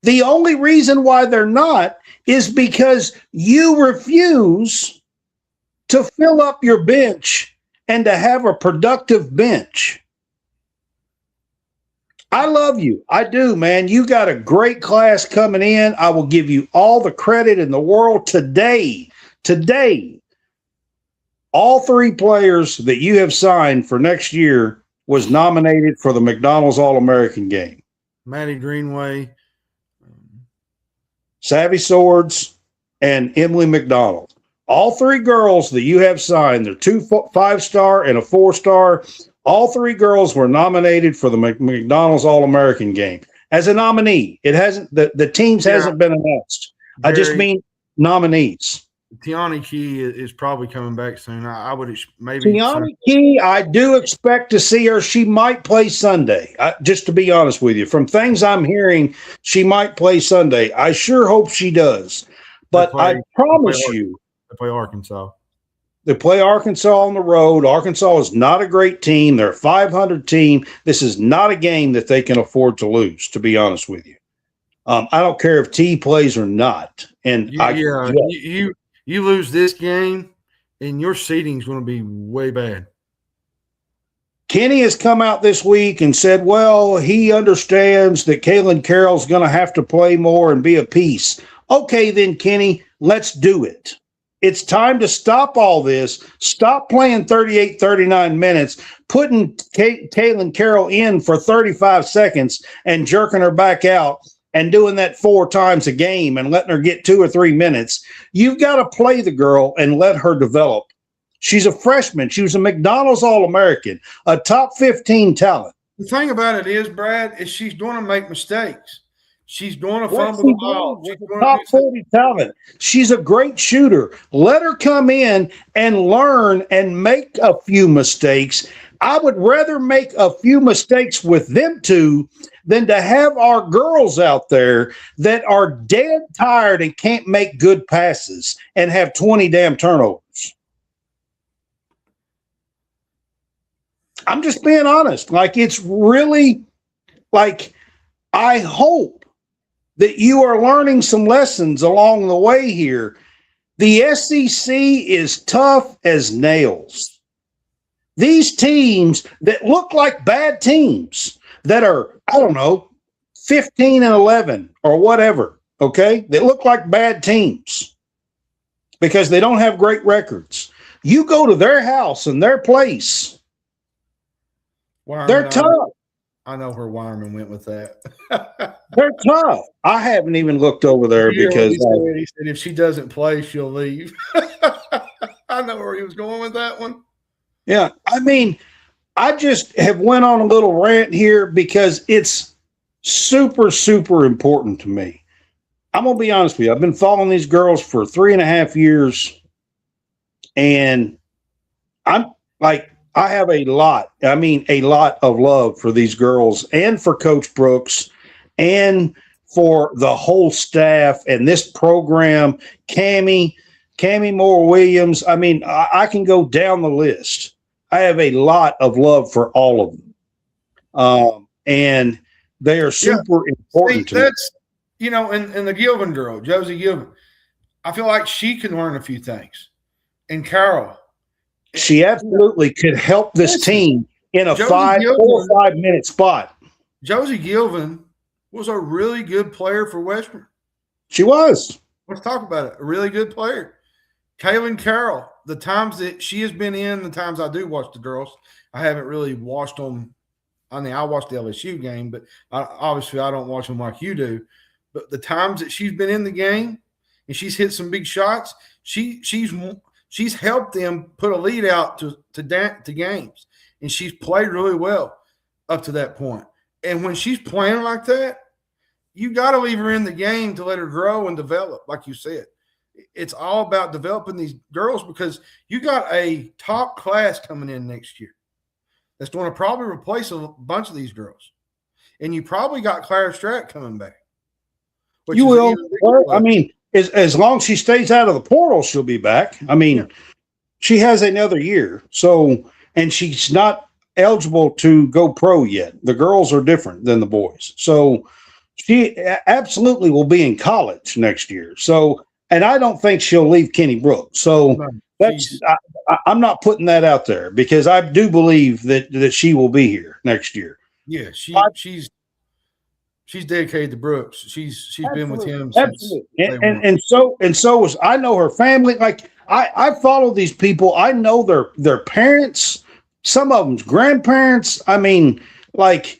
The only reason why they're not is because you refuse to fill up your bench and to have a productive bench. I love you. I do, man. You got a great class coming in. I will give you all the credit in the world today. All 3 players that you have signed for next year was nominated for the McDonald's All-American game. Maddie Greenway, Savvy Swords, and Emily McDonald. All 3 girls that you have signed, they're 2 5-star and a 4-star. All 3 girls were nominated for the McDonald's All-American game as a nominee. It hasn't the teams hasn't been announced. I just mean nominees. Tiani Key is probably coming back soon. I would maybe Tiani Key, I do expect to see her. She might play Sunday. Just to be honest with you, from things I'm hearing, she might play Sunday. I sure hope she does. But I promise you, they play Arkansas. They play Arkansas on the road. Arkansas is not a great team. They're a 500 team. This is not a game that they can afford to lose, to be honest with you. I don't care if T plays or not. And you lose this game, and your seeding's going to be way bad. Kenny has come out this week and said, well, he understands that Kaylin Carroll's going to have to play more and be a piece. Okay, then, Kenny, let's do it. It's time to stop all this. Stop playing 38, 39 minutes, putting Kaylin Carroll in for 35 seconds and jerking her back out and doing that 4 times a game and letting her get 2 or 3 minutes. You've got to play the girl and let her develop. She's a freshman. She was a McDonald's All-American, a top 15 talent. The thing about it is, Brad, is she's going to make mistakes. She's going to fumble the ball. She's going top 40 talent. She's a great shooter. Let her come in and learn and make a few mistakes. I would rather make a few mistakes with them two than to have our girls out there that are dead tired and can't make good passes and have 20 damn turnovers. I'm just being honest. Like, it's really like, I hope that you are learning some lessons along the way here. The SEC is tough as nails. These teams that look like bad teams that are, 15 and 11 or whatever, okay? They look like bad teams because they don't have great records. You go to their house and their place, they're tough. I know where Wyman went with that. They're tough. I haven't even looked over there because he said if she doesn't play, she'll leave. I know where he was going with that one. Yeah, I mean, I just have went on a little rant here because it's super, super important to me. I'm going to be honest with you. I've been following these girls for 3.5 years, and I'm like, I have a lot of love for these girls and for Coach Brooks and for the whole staff and this program, Cammie Moore-Williams. I mean, I can go down the list. I have a lot of love for all of them. And they are super important to me. And the Gilvin girl, Josie Gilvin, I feel like she can learn a few things. And Carol. She absolutely could help this team in a 4 or 5 minute spot. Josie Gilvin was a really good player for Western. She was. Let's talk about it. A really good player. Kaylin Carroll, the times that she has been in, the times I do watch the girls, I haven't really watched them. I mean, I watched the LSU game, but obviously I don't watch them like you do. But the times that she's been in the game and she's hit some big shots, she's helped them put a lead out to games, and she's played really well up to that point. And when she's playing like that, you got to leave her in the game to let her grow and develop, like you said. It's all about developing these girls because you got a top class coming in next year that's going to probably replace a bunch of these girls. And you probably got Clara Stratt coming back. You will. Well, I mean, as long as she stays out of the portal, she'll be back. I mean, she has another year. So, and she's not eligible to go pro yet. The girls are different than the boys. So she absolutely will be in college next year. So, and I don't think she'll leave Kenny Brooks. So I'm not putting that out there because I do believe that she will be here next year. Yeah, she's dedicated to Brooks. She's been with him since and so was I know her family. Like I follow these people. I know their parents, some of them's grandparents. I mean, like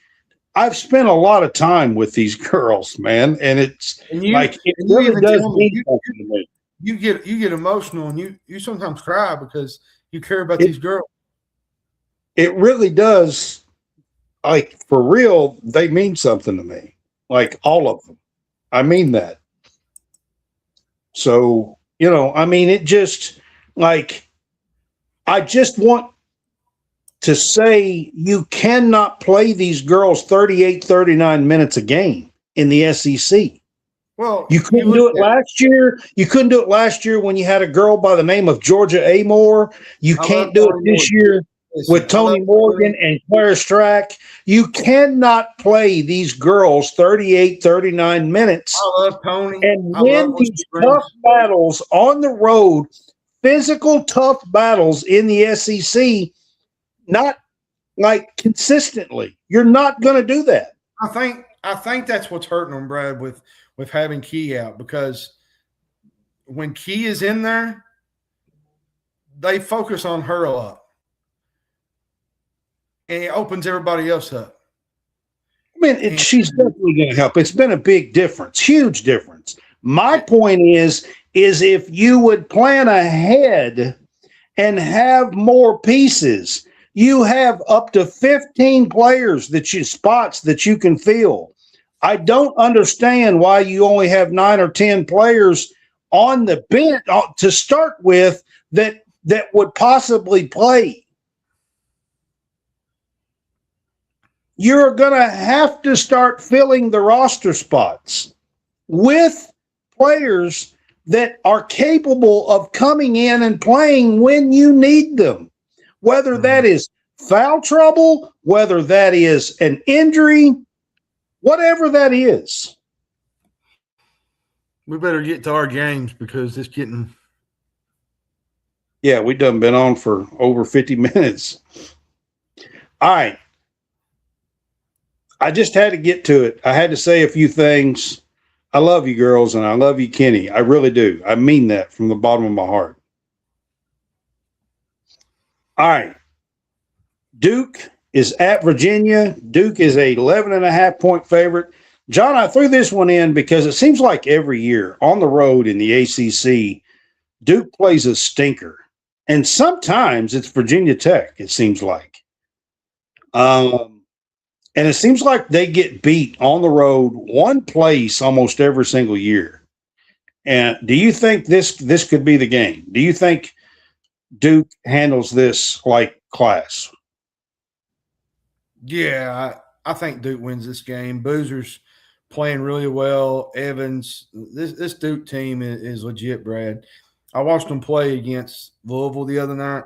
I've spent a lot of time with these girls, man, and it really does mean something to me. You get emotional and you sometimes cry because you care about these girls. It really does. Like for real, they mean something to me. Like all of them. I mean that. So, I mean, it just like, I just want to say you cannot play these girls 38, 39 minutes a game in the SEC. Well, You couldn't do it last year. You couldn't do it last year when you had a girl by the name of Georgia Amore. You can't do it this year with Tony Morgan and Claire Strack. You cannot play these girls 38, 39 minutes. I love Tony. And win these tough battles on the road, physical tough battles in the SEC, not like consistently. You're not going to do that. I think that's what's hurting them, Brad, with having Key out, because when Key is in there, they focus on her a lot. And it opens everybody else up. I mean, she's definitely going to help. It's been a big difference, huge difference. My point is if you would plan ahead and have more pieces, you have up to 15 players spots that you can fill. I don't understand why you only have 9 or 10 players on the bench to start with that would possibly play. You're going to have to start filling the roster spots with players that are capable of coming in and playing when you need them, whether that is foul trouble, whether that is an injury, whatever that is. We better get to our games because it's getting. Yeah, we done been on for over 50 minutes. All right. I just had to get to it. I had to say a few things. I love you girls and I love you, Kenny. I really do. I mean that from the bottom of my heart. All right. Duke is at Virginia. Duke is a 11.5-point favorite. John, I threw this one in because it seems like every year on the road in the ACC, Duke plays a stinker. And sometimes it's Virginia Tech, it seems like. And it seems like they get beat on the road one place almost every single year. And do you think this could be the game? Do you think Duke handles this like class? Yeah, I think Duke wins this game. Boozer's playing really well. Evans, this Duke team is legit, Brad. I watched them play against Louisville the other night.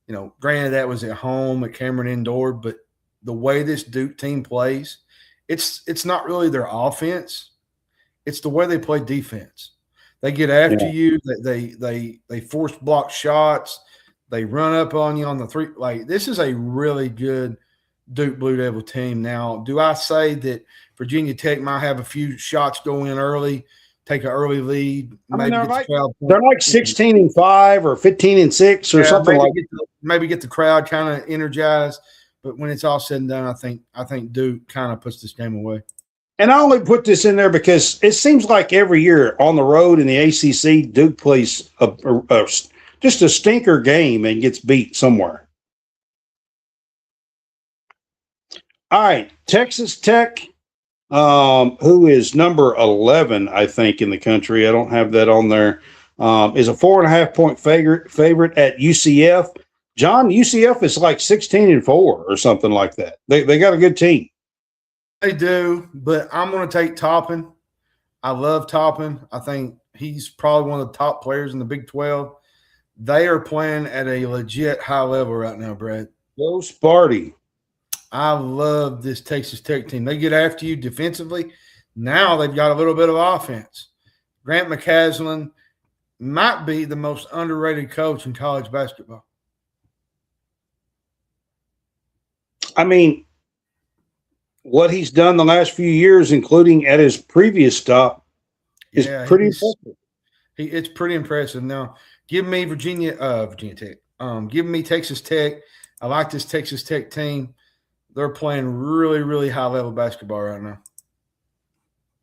You know, granted that was at home at Cameron Indoor, but the way this Duke team plays, it's not really their offense. It's the way they play defense. They get after you. They force block shots. They run up on you on the three. Like, this is a really good Duke Blue Devil team. Now, do I say that Virginia Tech might have a few shots go in early, take an early lead? They're like 16-5 or 15-6 or something like that. Maybe get the crowd kind of energized. But when it's all said and done, I think Duke kind of puts this game away. And I only put this in there because it seems like every year on the road in the ACC, Duke plays just a stinker game and gets beat somewhere. All right, Texas Tech, who is number 11, I think, in the country. I don't have that on there. Is a 4.5-point favorite at UCF. John, UCF is like 16-4 or something like that. They got a good team. They do, but I'm going to take Toppin. I love Toppin. I think he's probably one of the top players in the Big 12. They are playing at a legit high level right now, Brad. Go Sparty. I love this Texas Tech team. They get after you defensively. Now they've got a little bit of offense. Grant McCaslin might be the most underrated coach in college basketball. I mean, what he's done the last few years, including at his previous stop, is pretty impressive. It's pretty impressive. Now, give me Virginia Tech. Give me Texas Tech. I like this Texas Tech team. They're playing really, really high-level basketball right now.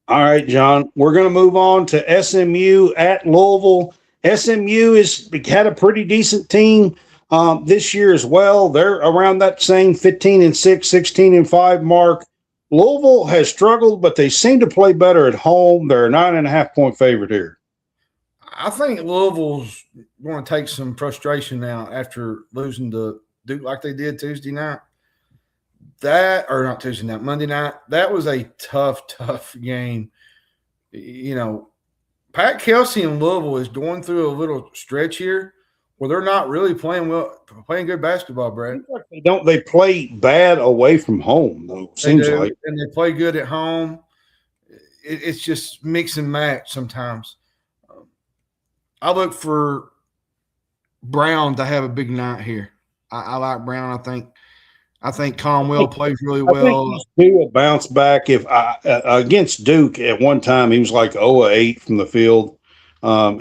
All right, John. We're going to move on to SMU at Louisville. SMU had a pretty decent team this year as well. They're around that same 15-6, 16-5 mark. Louisville has struggled, but they seem to play better at home. They're a 9.5-point favorite here. I think Louisville's going to take some frustration now after losing to Duke like they did Tuesday night. Monday night. That was a tough game You know, Pat Kelsey in Louisville is going through a little stretch here where they're not really playing good basketball, Brad. They play bad away from home, though, seems like. And they play good at home. It's just mix and match sometimes. I look for Brown to have a big night here. I like Brown. I think Conwell plays really well. I think he's due a bounce back. Against Duke at one time, he was like 0-8 from the field.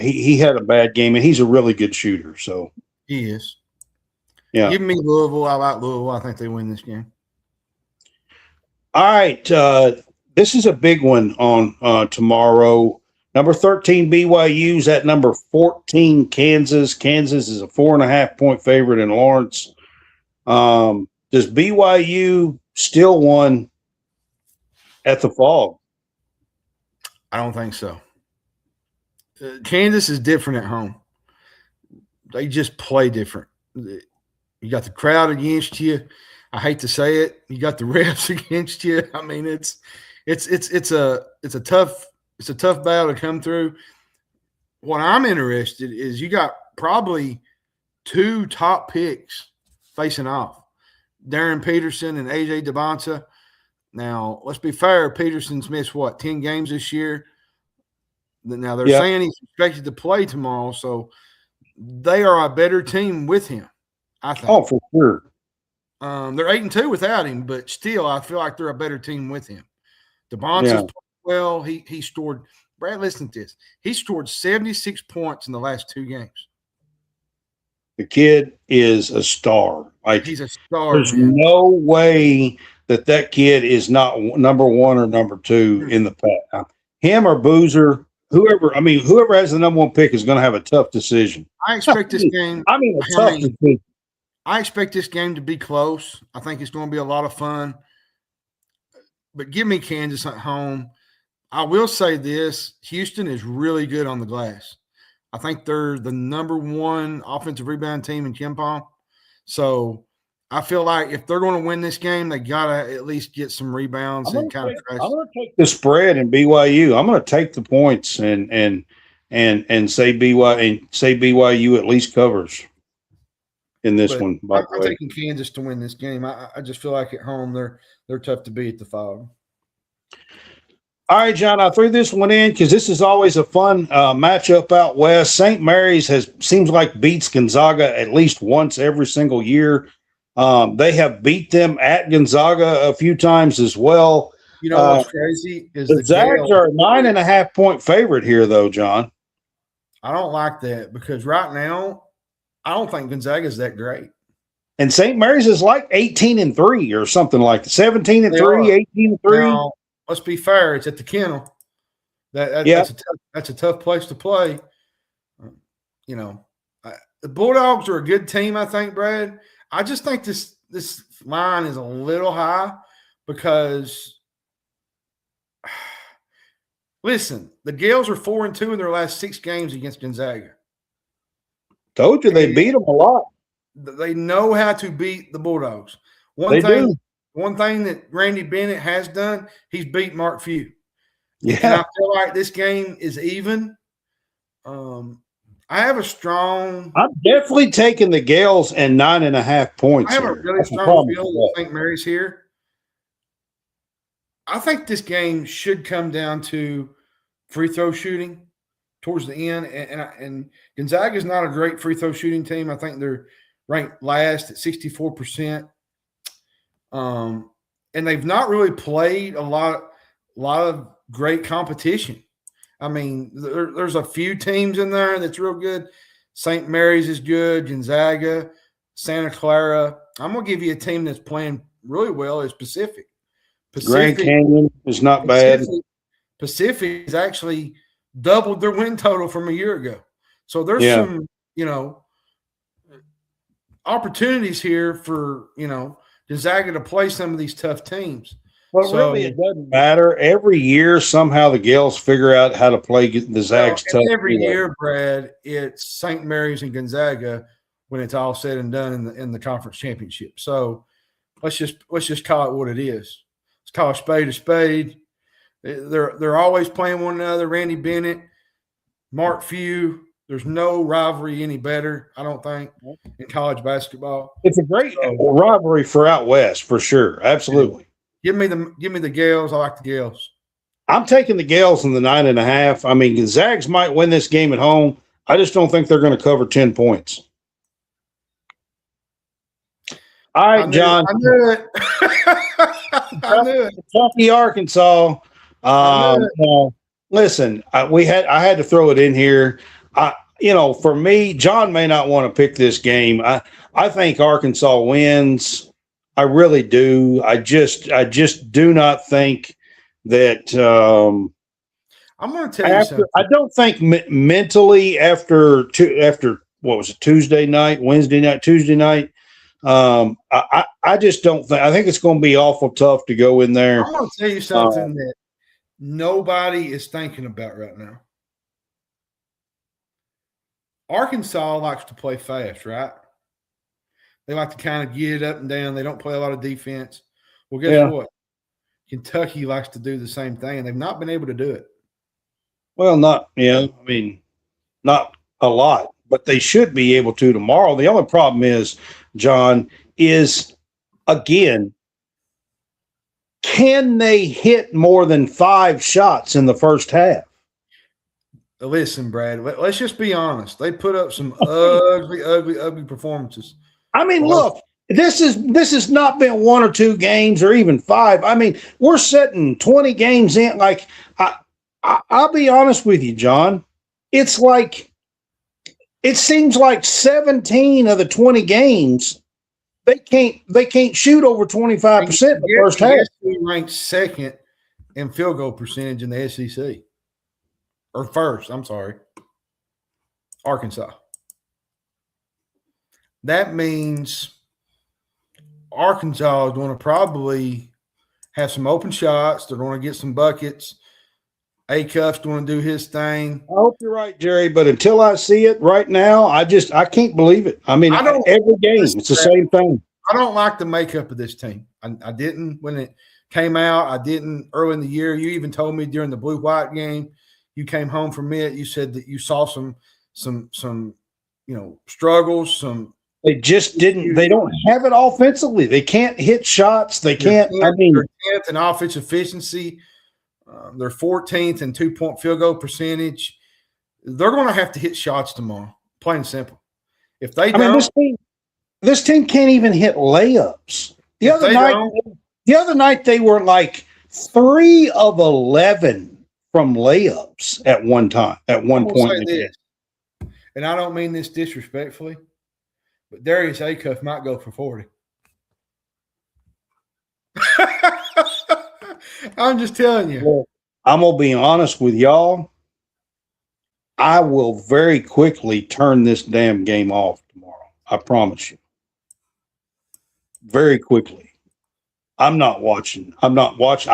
He had a bad game, and he's a really good shooter. So he is. Yeah. Give me Louisville. I like Louisville. I think they win this game. All right. This is a big one on tomorrow. Number 13, BYU's at number 14, Kansas. Kansas is a 4.5-point favorite in Lawrence. Does BYU still won at the Phog? I don't think so. Kansas is different at home. They just play different. You got the crowd against you. I hate to say it. You got the refs against you. I mean, it's a tough battle to come through. What I'm interested is you got probably two top picks facing off. Darren Peterson and AJ DeBonta. Now, let's be fair. Peterson's missed, 10 games this year? Now, they're saying he's expected to play tomorrow, so they are a better team with him, I think. Oh, for sure. They're 8-2 without him, but still, I feel like they're a better team with him. DeBonta's played well. He scored – Brad, listen to this. He scored 76 points in the last 2 games. The kid is a star. Like, he's a star. There's no way that kid is not number 1 or number 2 in the pack. Him or Boozer, whoever has the number 1 pick is going to have a tough decision. I expect this game. Decision. I expect this game to be close. I think it's going to be a lot of fun. But give me Kansas at home. I will say this: Houston is really good on the glass. I think they're the number 1 offensive rebound team in KenPom. So I feel like if they're going to win this game, they got to at least get some rebounds and kind of crash. I'm going to take the spread in BYU. I'm going to take the points and say BYU at least covers in this one. I'm taking Kansas to win this game. I just feel like at home they're tough to beat the Phog. All right, John, I threw this one in because this is always a fun matchup out west. St. Mary's seems like beats Gonzaga at least once every single year. They have beat them at Gonzaga a few times as well. You know what's crazy is the Zags are a 9.5-point favorite here, though, John. I don't like that because right now I don't think Gonzaga is that great. And St. Mary's is like 18-3 or something like that. 17-3, 18-3. Now, let's be fair. It's at the Kennel. That's a tough place to play. The Bulldogs are a good team, I think, Brad. I just think this line is a little high because, listen, the Gales are 4-2 in their last 6 games against Gonzaga. Told you they beat them a lot. They know how to beat the Bulldogs. One thing that Randy Bennett has done, he's beat Mark Few. Yeah. And I feel like this game is even. I have a strong. I'm definitely taking the Gales and 9.5 points. I have a really strong feeling with St. Mary's here. I think this game should come down to free throw shooting towards the end. And Gonzaga is not a great free throw shooting team. I think they're ranked last at 64%. And they've not really played a lot of great competition. I mean, there's a few teams in there that's real good. St. Mary's is good. Gonzaga, Santa Clara. I'm going to give you a team that's playing really well is Pacific. Grand Canyon is not bad. Pacific has actually doubled their win total from a year ago. So there's some, opportunities here for, Gonzaga to play some of these tough teams. Well, really, it doesn't matter. Every year, somehow the Gales figure out how to play the Zags tough. Every year, Brad, it's St. Mary's and Gonzaga when it's all said and done in the conference championship. So let's just call it what it is. Let's call a spade a spade. They're always playing one another. Randy Bennett, Mark Few. There's no rivalry any better, I don't think, in college basketball. It's a great rivalry for out west, for sure. Absolutely. Give me the Gales. I like the Gales. I'm taking the Gales in the 9.5. I mean, Zags might win this game at home. I just don't think they're going to cover 10 points. All right, John. I knew it. I knew it. Kentucky, Arkansas. Listen, I had to throw it in here. For me, John may not want to pick this game. I think Arkansas wins. I really do. I just do not think that. I'm going to tell you something. I don't think mentally after what was it, Wednesday night, Tuesday night. I just don't think. I think it's going to be awful tough to go in there. I'm going to tell you something that nobody is thinking about right now. Arkansas likes to play fast, right? They like to kind of get it up and down. They don't play a lot of defense. Well, guess what? Kentucky likes to do the same thing, and they've not been able to do it. Well, not a lot, but they should be able to tomorrow. The only problem is, John, again, can they hit more than 5 shots in the first half? Listen, Brad, let's just be honest. They put up some ugly performances. I mean, look, this has not been 1 or 2 games or even 5. I mean, we're setting 20 games in. Like, I'll be honest with you, John. It's like it seems like 17 of the 20 games they can't shoot over 25% in the first half. We ranked second in field goal percentage in the SEC. Or first, I'm sorry. Arkansas. That means Arkansas is going to probably have some open shots. They're going to get some buckets. A-Cuff's going to do his thing. I hope you're right, Jerry, but until I see it right now, I can't believe it. I mean, every game, it's the same thing. I don't like the makeup of this team. I didn't when it came out. I didn't early in the year. You even told me during the blue-white game, you came home from it. You said that you saw some struggles, They just didn't. They don't have it offensively. They can't hit shots. They can't. They're 10th in offense efficiency. They're 14th in 2-point field goal percentage. They're going to have to hit shots tomorrow, plain and simple. If they don't, this team can't even hit layups. The other night they were like 3 of 11 from layups at one time. At one point, and I don't mean this disrespectfully, but Darius A-Cuff might go for 40. I'm just telling you. Well, I'm going to be honest with y'all. I will very quickly turn this damn game off tomorrow. I promise you. Very quickly. I'm not watching. I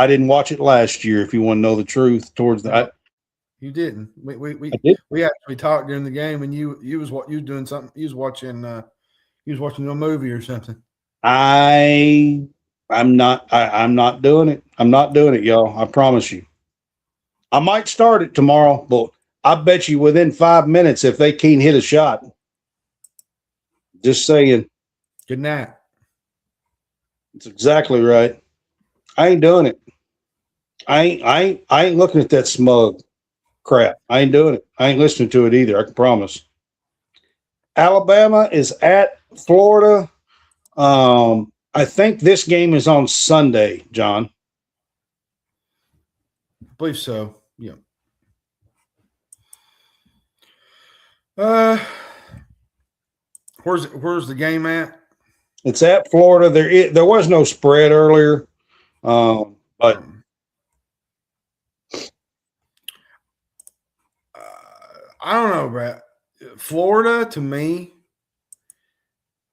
didn't watch it last year, if you want to know the truth. You didn't. We actually talked during the game, and you was doing something. You was watching a movie or something. I'm not doing it. I'm not doing it, y'all. I promise you. I might start it tomorrow, but I bet you within 5 minutes, if they can't hit a shot. Just saying. Good night. That's exactly right. I ain't doing it. I ain't looking at that smug crap. I ain't doing it. I ain't listening to it either. I can promise. Alabama is at Florida. I think this game is on Sunday, John. I believe so. Yeah. Where's the game at? It's at Florida. There was no spread earlier, but I don't know, Brett. Florida, to me,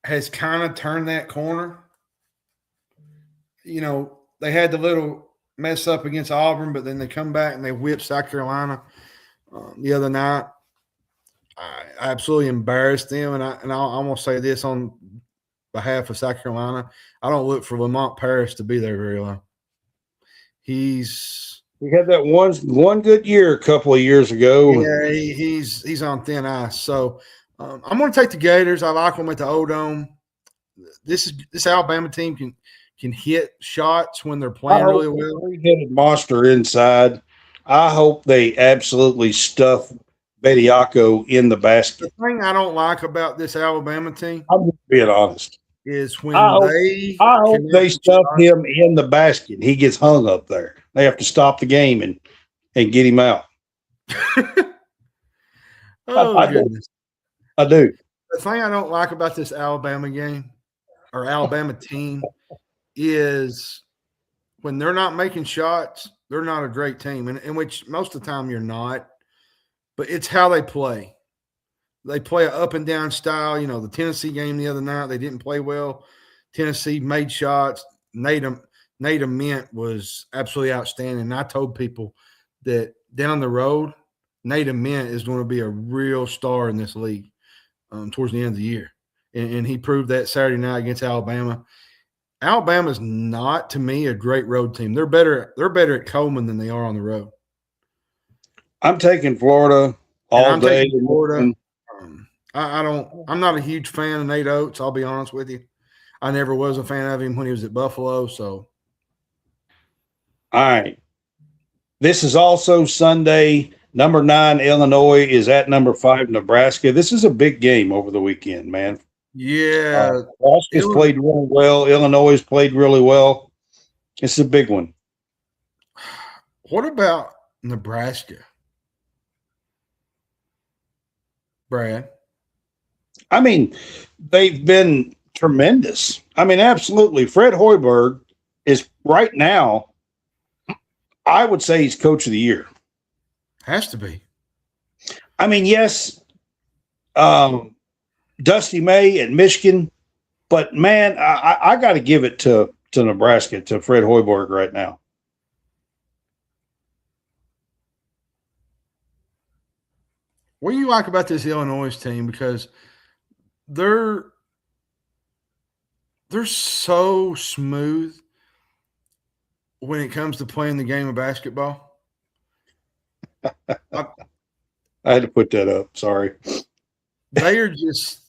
has kind of turned that corner. You know, they had the little mess up against Auburn, but then they come back and they whip South Carolina the other night. I absolutely embarrassed them, and I'm going to say this on behalf of South Carolina. I don't look for Lamont Paris to be there very long. He's We had that one good year a couple of years ago. Yeah, he's on thin ice. So I'm going to take the Gators. I like them at the O-Dome. This Alabama team can hit shots when they're playing really well. Three-headed monster inside. I hope they absolutely stuff Bediako in the basket. The thing I don't like about this Alabama team I'm just being honest. is when I hope they stuff shots. him in the basket. He gets hung up there. They have to stop the game and get him out. Oh, goodness. I do. The thing I don't like about this Alabama game or Alabama team is when they're not making shots, they're not a great team, in which most of the time you're not. But it's how they play. They play an up and down style. You know, the Tennessee game the other night, they didn't play well. Tennessee made shots. Nate Ament was absolutely outstanding. And I told people that down the road, Nate Ament is going to be a real star in this league towards the end of the year. And he proved that Saturday night against Alabama. Alabama's not, to me, a great road team. They're better at Coleman than they are on the road. I'm taking Florida all day. Florida. I'm not a huge fan of Nate Oates, I'll be honest with you. I never was a fan of him when he was at Buffalo. So, all right. This is also Sunday. Number 9, Illinois is at number 5, Nebraska. This is a big game over the weekend, man. Yeah. Nebraska's played really well. Illinois has played really well. It's a big one. What about Nebraska? Brad? I mean, they've been tremendous. I mean, absolutely. Fred Hoiberg is right now, I would say he's coach of the year. Has to be. I mean, yes, Dusty May at Michigan, but man, I got to give it to Nebraska, to Fred Hoiberg right now. What do you like about this Illinois team? Because they're so smooth when it comes to playing the game of basketball. I had to put that up. Sorry. They are just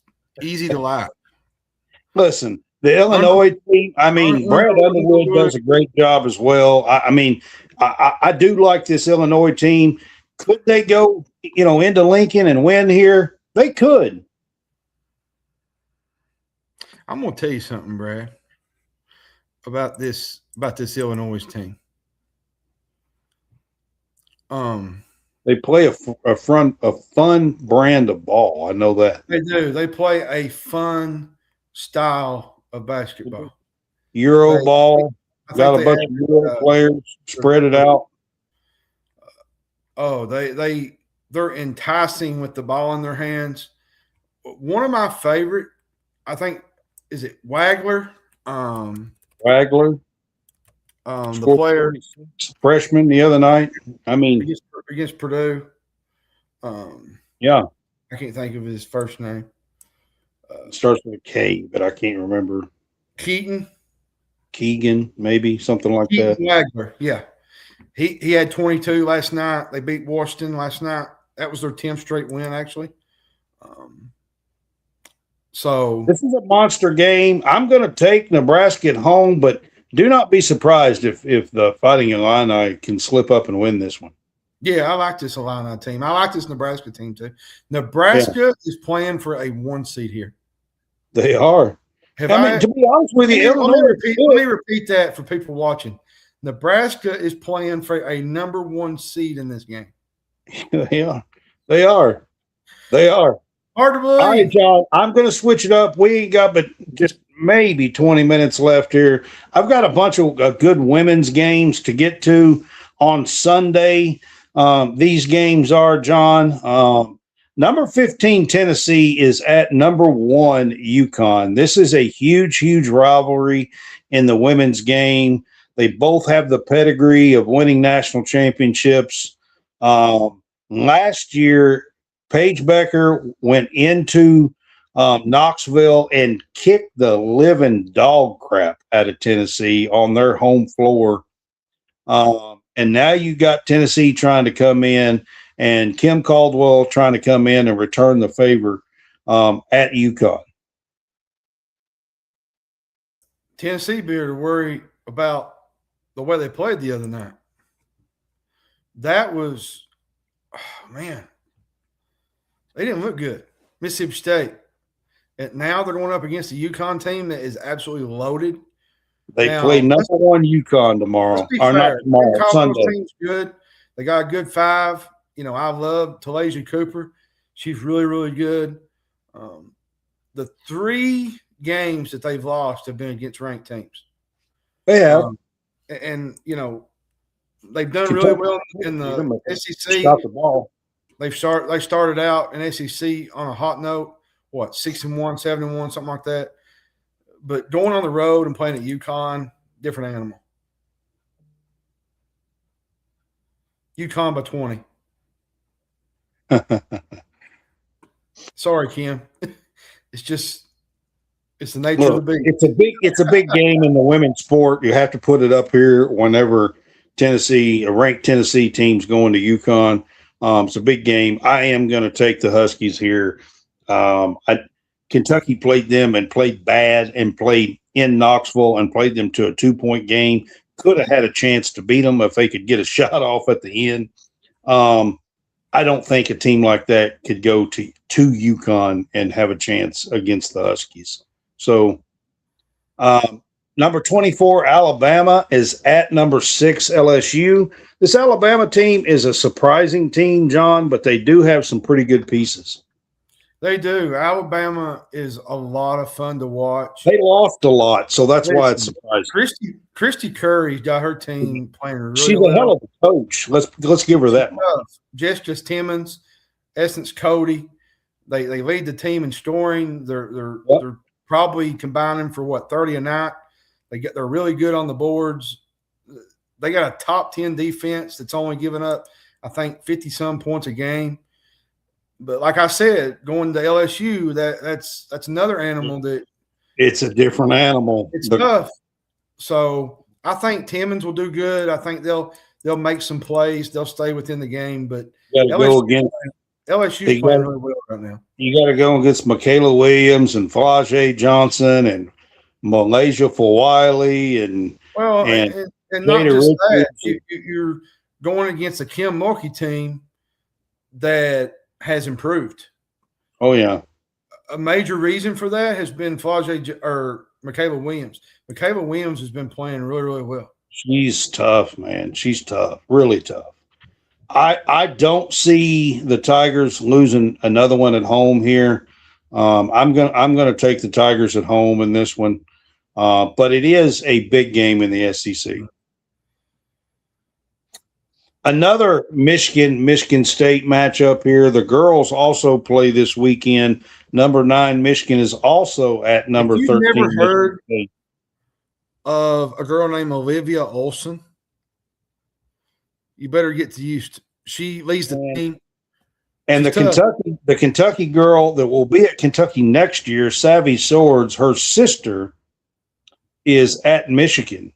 easy to like. Listen, the Illinois team, I mean, Brad Underwood does a great job as well. I do like this Illinois team. Could they go, into Lincoln and win here? They could. I'm going to tell you something, Brad, about this Illinois team. They play a fun brand of ball. I know that. They do. They play a fun style of basketball. Euro ball. Got a bunch of Euro players. Spread it out. They're enticing with the ball in their hands. One of my favorite, I think, is it Wagler? Wagler. The player, freshman the other night. I mean, against Purdue. Yeah. I can't think of his first name. Starts with a K, but I can't remember. Keegan, maybe something like that. Wagler, yeah. He had 22 last night. They beat Washington last night. That was their 10th straight win, actually. So this is a monster game. I'm going to take Nebraska at home, but do not be surprised if the Fighting Illini can slip up and win this one. Yeah, I like this Illini team. I like this Nebraska team too. Nebraska is playing for a 1 seed here. They are. To be honest with you, let me repeat that for people watching. Nebraska is playing for a number 1 seed in this game. They are. Hard to believe. All right, John, I'm going to switch it up. We ain't got but just maybe 20 minutes left here. I've got a bunch of good women's games to get to on Sunday. These games are, John, number 15 Tennessee is at number 1 UConn. This is a huge, huge rivalry in the women's game. They both have the pedigree of winning national championships. Last year, Paige Becker went into Knoxville and kicked the living dog crap out of Tennessee on their home floor. And now you got Tennessee trying to come in and Kim Caldwell trying to come in and return the favor at UConn. Tennessee beer to worry about the way they played the other night. That was, oh, man, they didn't look good. Mississippi State. And now they're going up against a UConn team that is absolutely loaded. They play number one UConn tomorrow. Let's be Or fair. not tomorrow, Sunday. Team's good. They got a good 5. You know, I love Talasia Cooper. She's really, really good. The 3 games that they've lost have been against ranked teams. They have. And, you know, they've done really well in the SEC. Stop the ball. They started out in SEC on a hot note. 6-1, 7-1, something like that. But going on the road and playing at UConn, different animal. UConn by 20. Sorry, Kim. It's the nature of the beast. It's a big game in the women's sport. You have to put it up here whenever a ranked Tennessee team's going to UConn. It's a big game. I am going to take the Huskies here. Kentucky played them and played bad and played in Knoxville and played them to a 2-point game. Could have had a chance to beat them if they could get a shot off at the end. I don't think a team like that could go to UConn and have a chance against the Huskies. So number 24, Alabama, is at number 6, LSU. This Alabama team is a surprising team, John, but they do have some pretty good pieces. They do. Alabama is a lot of fun to watch. They lost a lot, so that's why it's surprising. Christy Curry's got her team playing really She's well. a hell of a coach. Let's give her that. Jessica Timmons, Essence Cody, they lead the team in scoring. They're probably combining for 30 a night. They're really good on the boards. They got a top 10 defense that's only giving up, I think, 50-some points a game. But like I said, going to LSU, that's another animal that it's a different animal. It's tough. So I think Timmons will do good. I think they'll make some plays. They'll stay within the game. But LSU's playing really well right now. You got to go against Michaela Williams and Flau'jae Johnson and Malaysia Fulwiley and not just that. You're going against a Kim Mulkey team that has improved. Oh, yeah. A major reason for that has been Michaela Williams. Michaela Williams has been playing really, really well. She's tough, man. She's tough, really tough. I don't see the Tigers losing another one at home here. I'm gonna take the Tigers at home in this one, but it is a big game in the SEC. Another Michigan State matchup here. The girls also play this weekend. Number 9 Michigan is also at number 13. You've never heard of a girl named Olivia Olson? You better get to Houston. She leads the team. And the Kentucky girl that will be at Kentucky next year, Savvy Swords, her sister is at Michigan.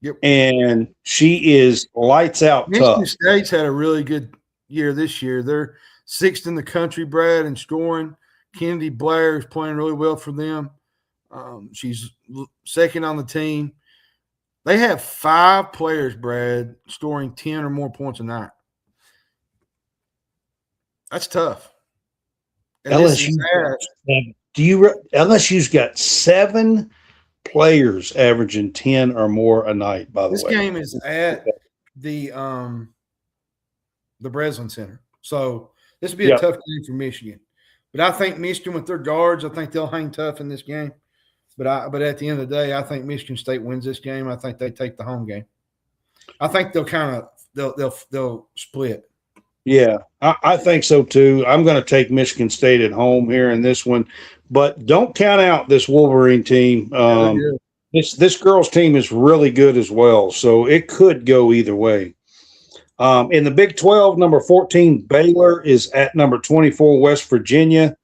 Yep. And she is lights out Michigan tough. State's had a really good year this year. They're 6th in the country, Brad, in scoring. Kennedy Blair is playing really well for them. She's 2nd on the team. They have 5 players, Brad, scoring 10 or more points a night. That's tough. And LSU's got 7 players averaging 10 or more a night, by the way. This game is at the Breslin Center. So this will be a tough game for Michigan. But I think Michigan with their guards, I think they'll hang tough in this game. But at the end of the day, I think Michigan State wins this game. I think they take the home game. I think they'll split. Yeah, I think so too. I'm going to take Michigan State at home here in this one, but don't count out this Wolverine team. This girls' team is really good as well, so it could go either way. In the Big 12, number 14 Baylor is at number 24 West Virginia.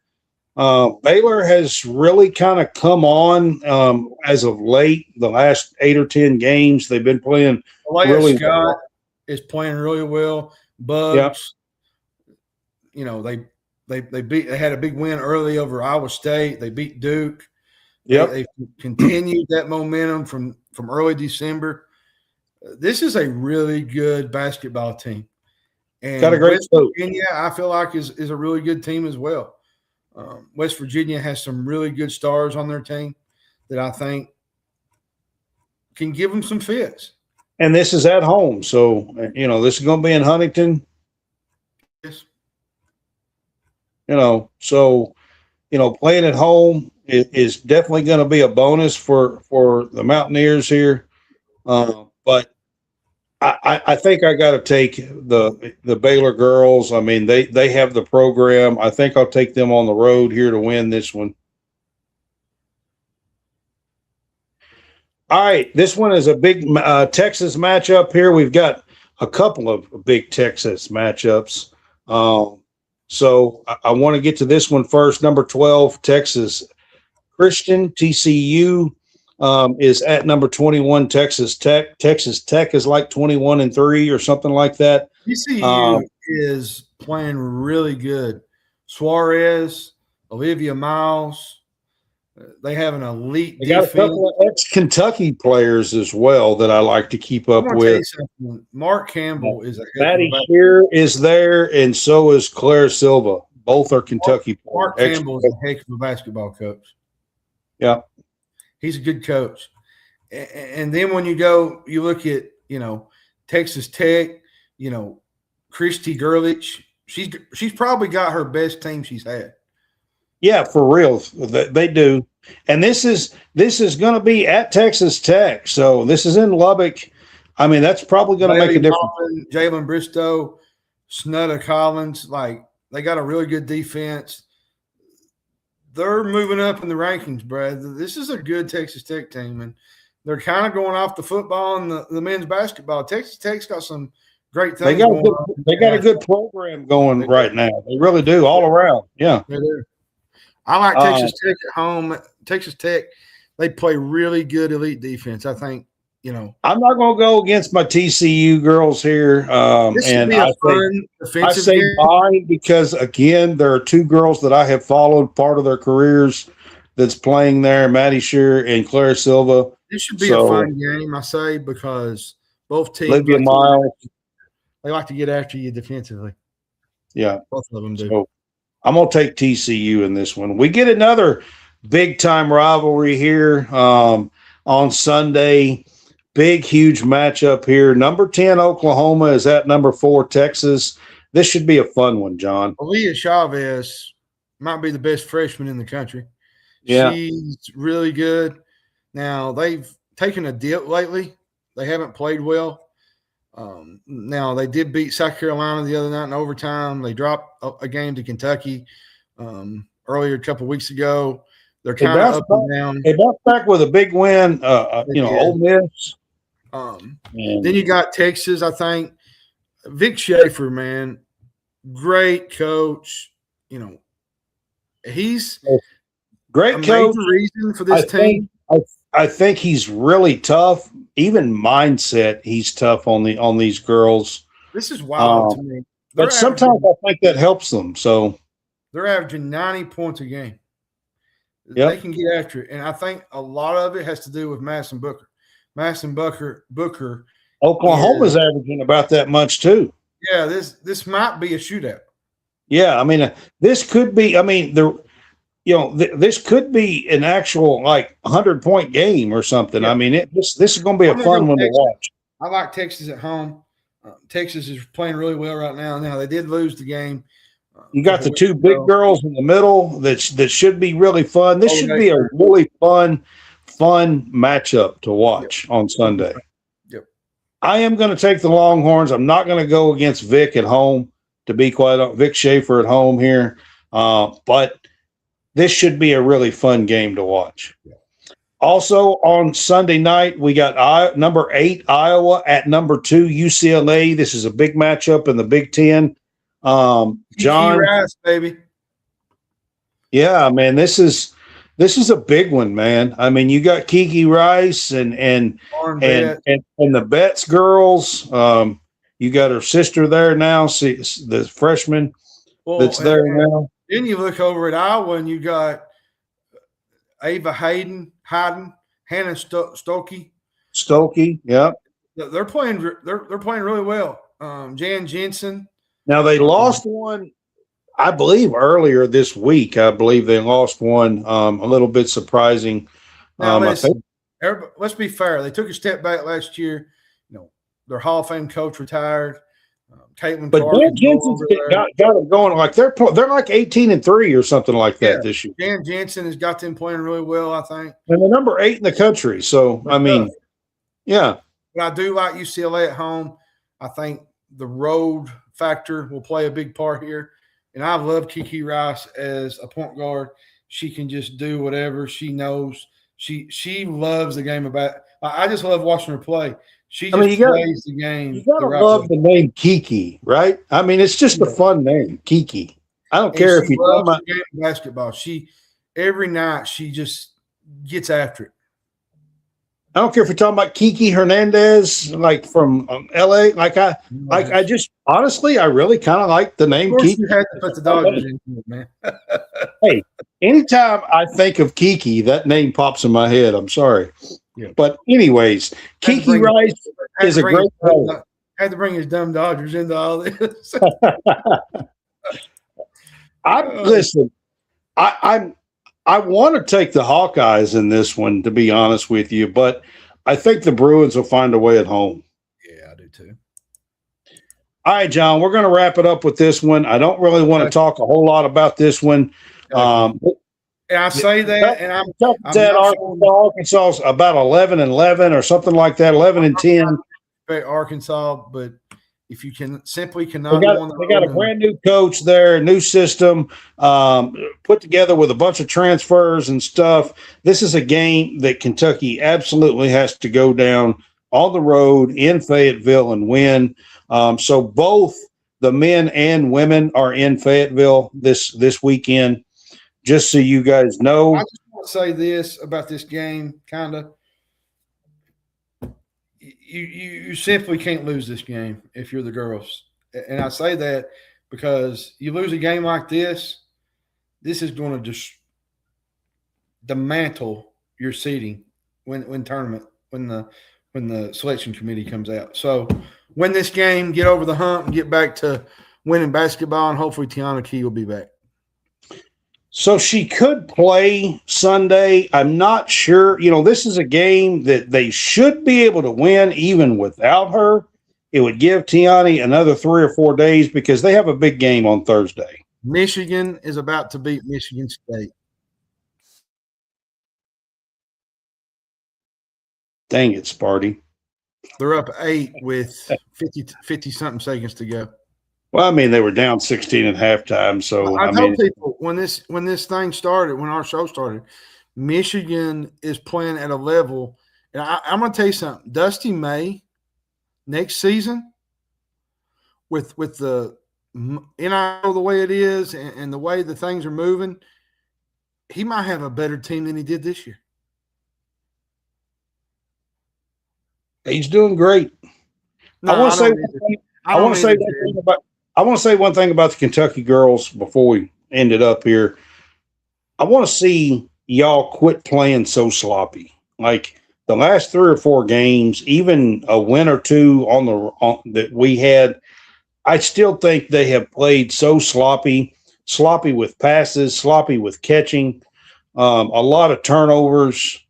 Baylor has really kind of come on as of late. The last 8 or 10 games they've been playing really well. is playing really well. Yep. Bugs, they had a big win early over Iowa State. They beat Duke. Yep. They continued that momentum from early December. This is a really good basketball team. And Got a great West coach. Virginia, I feel like, is a really good team as well. West Virginia has some really good stars on their team that I think can give them some fits. And this is at home. So, this is going to be in Huntington. Yes. Playing at home is definitely going to be a bonus for the Mountaineers here. But I think I got to take the Baylor girls. I mean, they have the program. I think I'll take them on the road here to win this one. All right, this one is a big Texas matchup here. We've got a couple of big Texas matchups. So I want to get to this one first. Number 12, Texas Christian, TCU. Is at number 21, Texas Tech. Texas Tech is like 21-3 or something like that. TCU is playing really good. Suarez, Olivia Miles, they have an elite They got defense. a couple of ex-Kentucky players as well that I like to keep up with. Mark Campbell is a Maddie Shear is there, and so is Claire Silva. Both are Kentucky players. Mark Campbell is a heck of a basketball coach. Yeah. He's a good coach. And then when you look at, Texas Tech, Christy Gurlich, she's probably got her best team she's had. Yeah, for real. They do. And this is going to be at Texas Tech. So this is in Lubbock. I mean, that's probably going to make a difference. Jalen Bristow, Snutta Collins, they got a really good defense. They're moving up in the rankings, Brad. This is a good Texas Tech team, and they're kind of going off the football and the men's basketball. Texas Tech's got some great things. They got a good program going right now. They really do, all around. Yeah. They do. I like Texas Tech at home. Texas Tech, they play really good elite defense. I think, I'm not going to go against my TCU girls here. This should be a fun defensive game. Mine because, again, there are two girls that I have followed part of their careers that's playing there, Maddie Shear and Claire Silva. This should be a fun game, I say, because both teams Olivia Miles, they like to get after you defensively. Yeah. Both of them do. So I'm going to take TCU in this one. We get another big-time rivalry here on Sunday. Big, huge matchup here. Number 10, Oklahoma, is at number 4, Texas. This should be a fun one, John. Aaliyah Chavez might be the best freshman in the country. Yeah. She's really good. Now, they've taken a dip lately. They haven't played well. Now, they did beat South Carolina the other night in overtime. They dropped a game to Kentucky earlier a couple of weeks ago. They're kind of up and down. They bounced back with a big win, Ole Miss. Then you got Texas, I think. Vic Schaefer, man, great coach. He's great coach. Major reason for this team. I think he's really tough. Even mindset, he's tough on these girls. This is wild to me. But sometimes I think that helps them. So they're averaging 90 points a game. Yep. They can get after it, and I think a lot of it has to do with Madison Booker. Madison Booker. Oklahoma's averaging about that much too. Yeah, this might be a shootout. Yeah, I mean, this could be. I mean, this could be an actual 100-point game or something. Yeah. I mean, this is going to be a fun one to watch. I like Texas at home. Texas is playing really well right now. Now they did lose the game. You got the two big girls in the middle that should be really fun. This should be a really fun matchup to watch on Sunday. Yep. I am going to take the Longhorns. I'm not going to go against Vic at home, to be quite honest. Vic Schaefer at home here. But this should be a really fun game to watch. Yeah. Also on Sunday night, we got number 8 Iowa at number 2 UCLA. This is a big matchup in the Big Ten. John, Rice, baby. Yeah, man, this is a big one, man. I mean, you got Kiki Rice and the Betts girls. You got her sister there now. See the freshman that's there now. Then you look over at Iowa and you got Ava Hayden, Hannah Stokey. Stokey, yeah. They're playing. They're playing really well. Jan Jensen. Now they lost one, I believe, earlier this week. I believe they lost one. A little bit surprising. Now let's be fair. They took a step back last year. You know, their Hall of Fame coach retired. Caitlin, but Jan Jensen's got them going like they're like 18-3 or something like that this year. Jan Jensen has got them playing really well, I think. And they're number 8 in the country. So I mean, yeah. But I do like UCLA at home. I think the road factor will play a big part here. And I love Kiki Rice as a point guard. She can just do whatever she knows. She loves the game about. I just love watching her play. She just plays the game. You gotta love the name Kiki, right? I mean, it's just a fun name, Kiki. I don't care if you talk about basketball. Every night she just gets after it. I don't care if you're talking about Kiki Hernandez, like from LA. I just honestly, I really kind of like the name Kiki. You had to put the Dodgers into it, man. Hey, anytime I think of Kiki, that name pops in my head. I'm sorry. Yeah. But anyways, Kiki Rice is a great player. Had to bring his dumb Dodgers into all this. I want to take the Hawkeyes in this one, to be honest with you, but I think the Bruins will find a way at home. Yeah, I do too. All right, John, we're going to wrap it up with this one. I don't really want to talk a whole lot about this one. And I say that, and I'm Arkansas is about 11-11 or something like that, 11-10. Arkansas, but if you cannot they got a brand new coach there, new system, put together with a bunch of transfers and stuff. This is a game that Kentucky absolutely has to go down on the road in Fayetteville and win. So both the men and women are in Fayetteville this weekend. Just so you guys know. I just want to say this about this game, kind of. You simply can't lose this game if you're the girls. And I say that because you lose a game like this is going to just dismantle your seeding when the selection committee comes out. So win this game, get over the hump, and get back to winning basketball, and hopefully Tiana Key will be back. So she could play Sunday. I'm not sure. You know, this is a game that they should be able to win even without her. It would give Tiani another 3 or 4 days because they have a big game on Thursday. Michigan is about to beat Michigan State. Dang it, Sparty. They're up 8 with 50-something seconds to go. Well, I mean, they were down 16 at halftime. So I told people when this thing started, when our show started, Michigan is playing at a level. And I'm going to tell you something. Dusty May next season, with the NIL the way it is and the way the things are moving, he might have a better team than he did this year. He's doing great. I want to say one thing about the Kentucky girls before we end it up here. I want to see y'all quit playing so sloppy. Like the last 3 or 4 games, even a win or two that we had, I still think they have played so sloppy with passes, sloppy with catching, a lot of turnovers.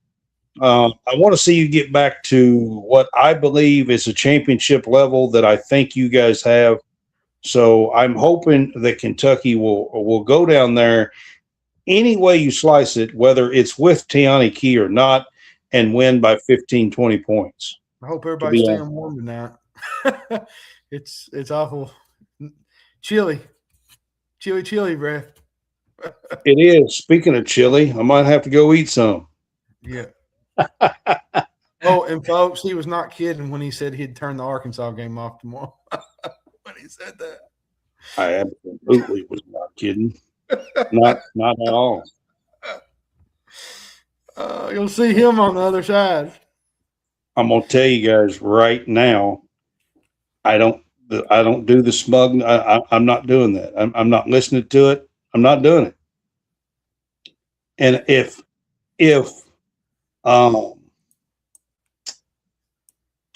I want to see you get back to what I believe is a championship level that I think you guys have. So I'm hoping that Kentucky will go down there any way you slice it, whether it's with Tiani Key or not, and win by 15, 20 points. I hope everybody's staying warm tonight. It's awful. Chilly, breath. It is. Speaking of chili, I might have to go eat some. Yeah. Oh, and folks, he was not kidding when he said he'd turn the Arkansas game off tomorrow. When he said that, I absolutely was not kidding. Not at all. You'll see him on the other side. I'm gonna tell you guys right now. I don't do the smug. I'm not doing that. I'm not listening to it. I'm not doing it. And if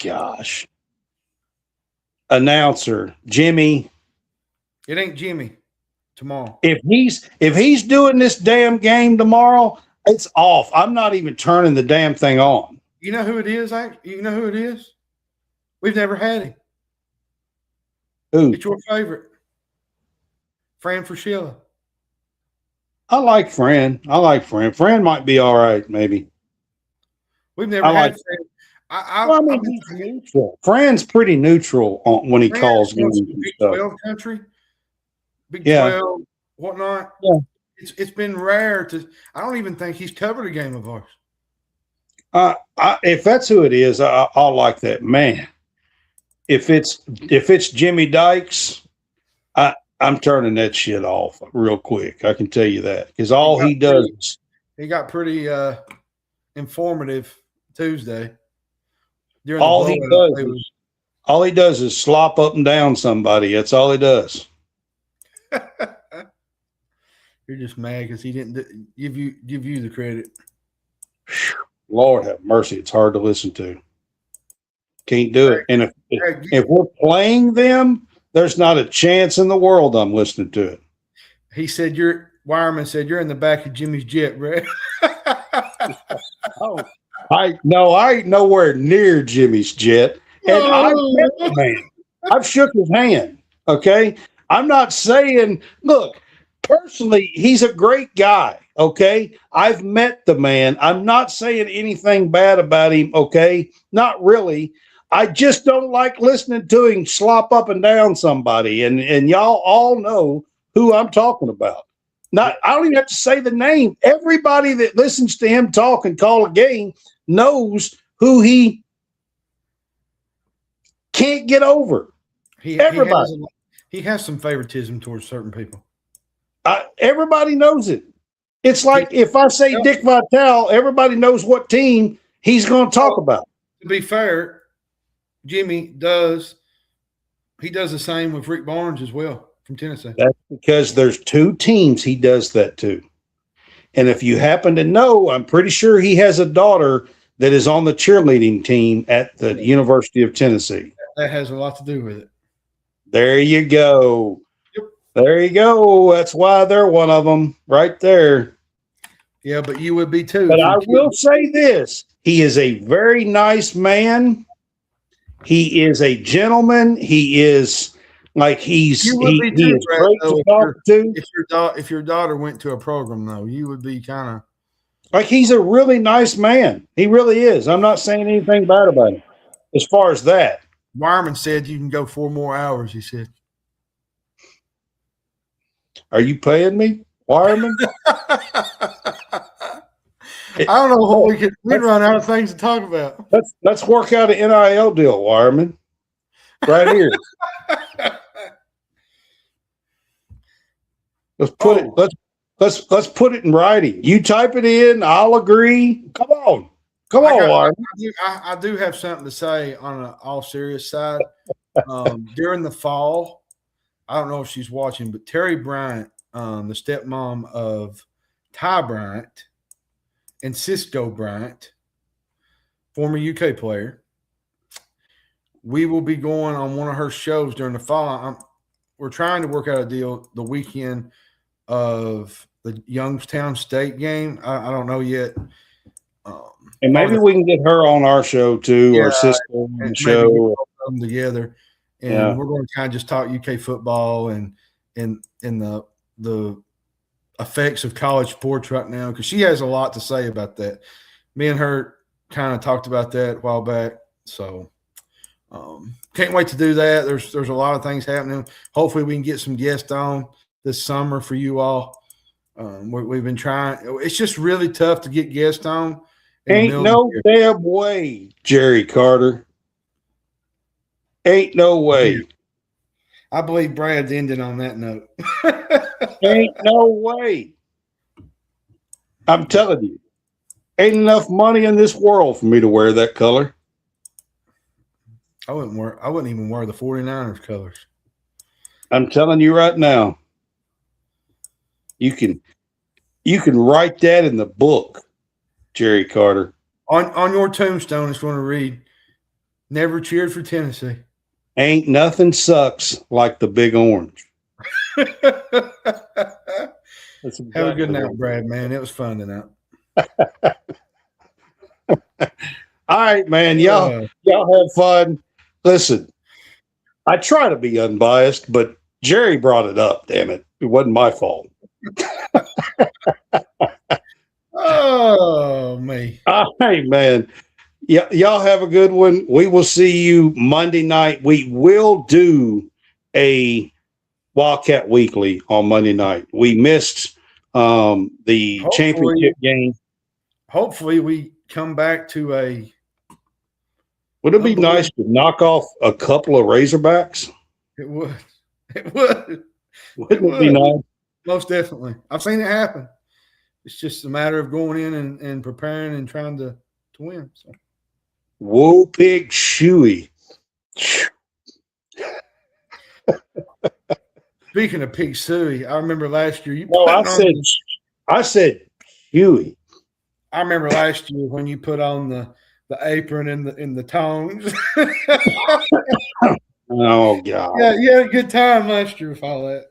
gosh, announcer Jimmy, It ain't Jimmy tomorrow. if he's doing this damn game tomorrow, it's off. I'm not even turning the damn thing on. You know who it is? You know who it is? We've never had him. Who? It's your favorite, Fran Fraschilla. I like Fran. Fran might be all right, maybe. We've never had Fran. Well, I mean, he's neutral. Fran's pretty neutral when he calls games and Big stuff. 12 country, Big Yeah. 12, whatnot. Yeah. It's been rare to. I don't even think he's covered a game of ours. If that's who it is, I'll like that, man. If it's Jimmy Dykes, I'm turning that shit off real quick. I can tell you that, because all he does. He got pretty informative Tuesday. All he does is slop up and down somebody. That's all he does. You're just mad because he didn't give you the credit. Lord have mercy, it's hard to listen to. Can't do it. And if we're playing them, there's not a chance in the world I'm listening to it. He said Wireman said you're in the back of Jimmy's jet, Brad. Oh, I ain't nowhere near Jimmy's jet. And I've met the man. I've shook his hand. Okay. I'm not saying, look, personally, he's a great guy. Okay. I've met the man. I'm not saying anything bad about him. Okay. Not really. I just don't like listening to him slop up and down somebody. And y'all all know who I'm talking about. I don't even have to say the name. Everybody that listens to him talk and call a game knows who he can't get over. Everybody. He has some favoritism towards certain people. Everybody knows it. It's like if I say Dick Vitale, everybody knows what team he's going to talk about. To be fair, Jimmy does the same with Rick Barnes as well from Tennessee. That's because there's two teams he does that to. And if you happen to know, I'm pretty sure he has a daughter that is on the cheerleading team at the University of Tennessee. That has a lot to do with it. There you go. Yep. There you go. That's why they're one of them right there. Yeah, but you would be too. But I will say this. He is a very nice man. He is a gentleman. He is like he is great to talk to. If your daughter went to a program, though, you would be kind of like he's a really nice man. He really is. I'm not saying anything bad about him as far as that. Wireman said you can go 4 more hours, he said. Are you paying me, Wireman? I don't know what we'd run out of things to talk about. Let's work out an NIL deal, Wireman. Right here. Let's put it in writing. You type it in, I'll agree. Come on, Wireman. I do have something to say on an all serious side. During the fall, I don't know if she's watching, but Terry Bryant, the stepmom of Ty Bryant and Cisco Bryant, former UK player, we will be going on one of her shows during the fall. We're trying to work out a deal the weekend of the Youngstown State game. I don't know yet. And maybe we can get her on our show too, or Cisco on the show. We'll come together, and we're going to kind of just talk UK football and the effects of college sports right now, because she has a lot to say about that. Me and her kind of talked about that a while back, so can't wait to do that. There's a lot of things happening. Hopefully we can get some guests on this summer for you all. We've been trying. It's just really tough to get guests on. Ain't no damn way, Jerry Carter. Ain't no way. I believe Brad's ending on that note. Ain't no way. I'm telling you, ain't enough money in this world for me to wear that color. I wouldn't even wear the 49ers colors. I'm telling you right now, you can write that in the book, Jerry Carter. On your tombstone, it's going to read, "Never cheered for Tennessee." Ain't nothing sucks like the Big Orange. Have a good night, Brad, man. It was fun tonight. All right, man. Y'all have fun. Listen, I try to be unbiased, but Jerry brought it up. Damn it. It wasn't my fault. Oh, me. All right, man. Yeah, y'all have a good one. We will see you Monday night. We will do a Wildcat Weekly on Monday night. We missed the championship game. Hopefully, we come back to a. Would it be nice to knock off a couple of Razorbacks? It would. It would. Wouldn't it be nice? Most definitely. I've seen it happen. It's just a matter of going in and preparing and trying to win. So. Whoa, pig shoey. Speaking of pig suey, I remember last year I said Huey. I remember last year when you put on the apron and the tongs. Oh God. Yeah, you had a good time last year with all that.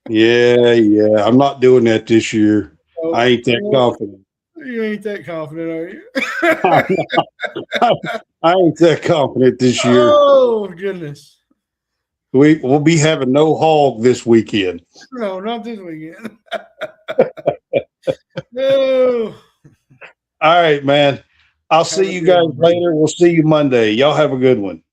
Yeah. I'm not doing that this year. I ain't that confident. You ain't that confident, are you? I ain't that confident this year. Oh goodness. We'll be having no hog this weekend. No, not this weekend. No. All right, man. I'll see you guys later. We'll see you Monday. Y'all have a good one.